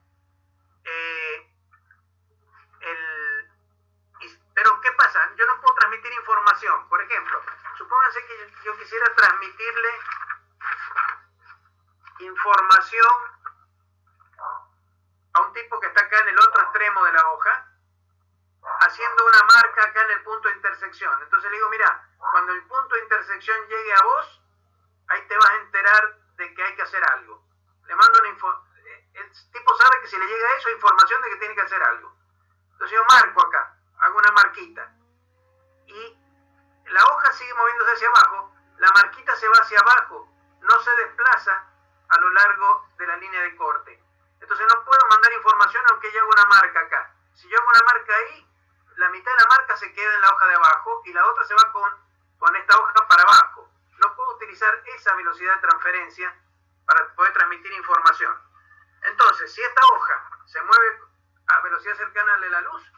Pero, ¿qué pasa? Yo no puedo transmitir información. Por ejemplo, supónganse que yo quisiera transmitirle información a un tipo que está acá en el otro extremo de la hoja, haciendo una marca acá en el punto de intersección. Entonces le digo, mira, cuando el punto de intersección llegue a vos, ahí te vas a enterar de que hay que hacer algo. Le mando una el tipo sabe que si le llega eso, información de que tiene que hacer algo. Entonces yo marco acá, hago una marquita, y la hoja sigue moviéndose hacia abajo, la marquita se va hacia abajo, no se desplaza a lo largo de la línea de corte. Entonces no puedo mandar información aunque yo haga una marca acá. Si yo hago una marca ahí, la mitad de la marca se queda en la hoja de abajo y la otra se va con esta hoja para abajo. No puedo utilizar esa velocidad de transferencia para poder transmitir información. Entonces, si esta hoja se mueve a velocidad cercana a la luz,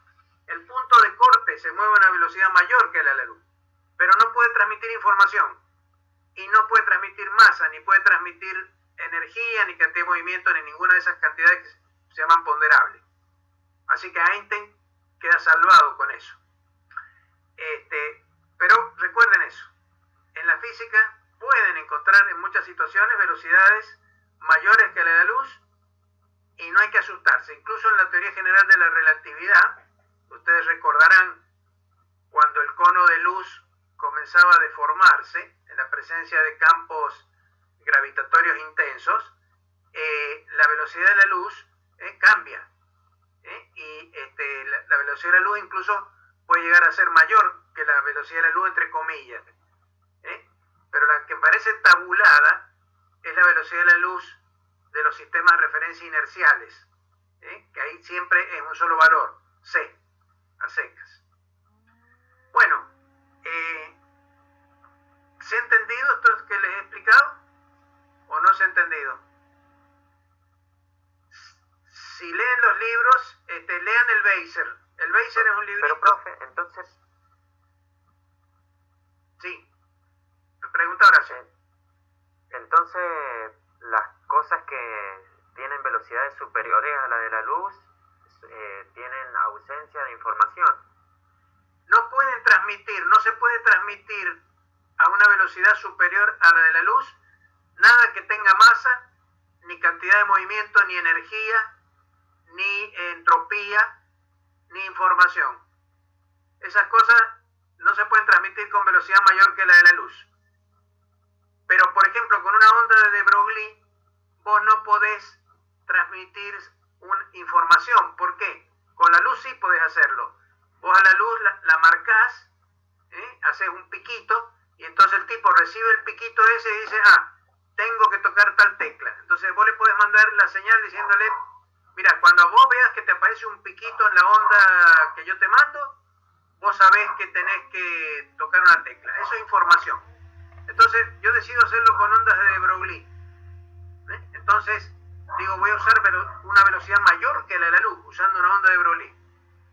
el punto de corte se mueve a una velocidad mayor que la de la luz, pero no puede transmitir información y no puede transmitir masa, ni puede transmitir energía, ni cantidad de movimiento, ni ninguna de esas cantidades que se llaman ponderables. Así que Einstein queda salvado con eso. Pero recuerden eso, en la física pueden encontrar en muchas situaciones velocidades mayores que la de la luz y no hay que asustarse. Incluso en la teoría general de la relatividad, ustedes recordarán cuando el cono de luz comenzaba a deformarse en la presencia de campos gravitatorios intensos, la velocidad de la luz cambia. Y la velocidad de la luz incluso puede llegar a ser mayor que la velocidad de la luz, entre comillas. Pero la que parece tabulada es la velocidad de la luz de los sistemas de referencia inerciales, que ahí siempre es un solo valor, c, a secas. Bueno, ¿se ha entendido esto que les he explicado o no se ha entendido? Si leen los libros, lean el Beiser. El Beiser es un librito. Pero, profe, entonces... Sí. Pregunta ahora sí. Entonces, las cosas que tienen velocidades superiores a la de la luz tienen ausencia de información. No pueden transmitir, no se puede transmitir a una velocidad superior a la de la luz nada que tenga masa, ni cantidad de movimiento, ni energía, ni entropía, ni información. Esas cosas no se pueden transmitir con velocidad mayor que la de la luz. Pero, por ejemplo, con una onda de Broglie, vos no podés transmitir información. ¿Por qué? Con la luz sí podés hacerlo. Vos a la luz la marcás, haces un piquito, y entonces el tipo recibe el piquito ese y dice, tengo que tocar tal tecla. Entonces vos le podés mandar la señal diciéndole, mira, cuando vos veas que te aparece un piquito en la onda que yo te mando, vos sabés que tenés que tocar una tecla. Eso es información. Entonces yo decido hacerlo con ondas de Broglie. Entonces digo, voy a usar una velocidad mayor que la de la luz, usando una onda de Broglie.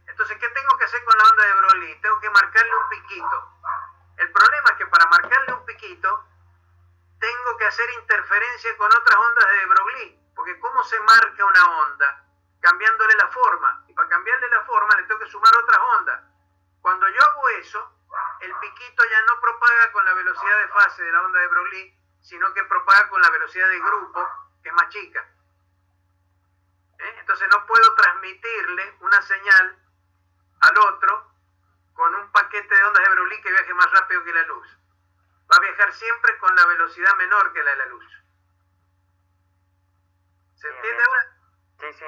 Entonces, ¿qué tengo que hacer con la onda de Broglie? Tengo que marcarle un piquito. El problema es que para marcarle un piquito, tengo que hacer interferencia con otras ondas de Broglie. Porque ¿cómo se marca una onda? Cambiándole la forma. Y para cambiarle la forma le tengo que sumar otras ondas. Cuando yo hago eso, el piquito ya no propaga con la velocidad de fase de la onda de Broglie, sino que propaga con la velocidad de grupo, que es más chica. Entonces no puedo transmitirle una señal al otro con un paquete de ondas de Broglie que viaje más rápido que la luz. Va a viajar siempre con la velocidad menor que la de la luz. ¿Se entiende ahora? Sí, sí.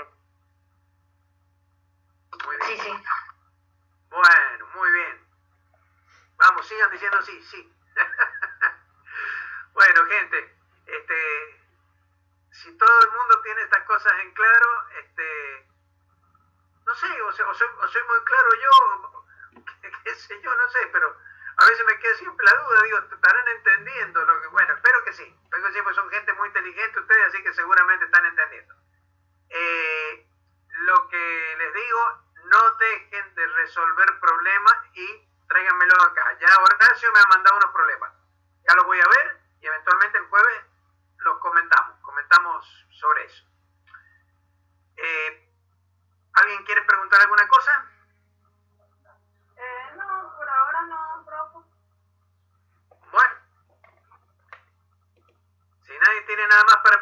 Muy bien. Sí, sí. Bueno, muy bien. Vamos, sigan diciendo sí, sí. Bueno, gente, si todo el mundo tiene estas cosas en claro, no sé, o soy muy claro yo, qué sé yo, no sé, pero a veces me queda siempre la duda, digo, ¿estarán entendiendo lo que? Bueno, espero que sí, porque son gente muy inteligente. inteligentes ustedes, así que seguramente están entendiendo. Lo que les digo, no dejen de resolver problemas y tráiganmelo acá. Ya Horacio me ha mandado unos problemas. Ya los voy a ver y eventualmente el jueves los comentamos sobre eso. ¿Alguien quiere preguntar alguna cosa? No, por ahora no, profe. Bueno, si nadie tiene nada más para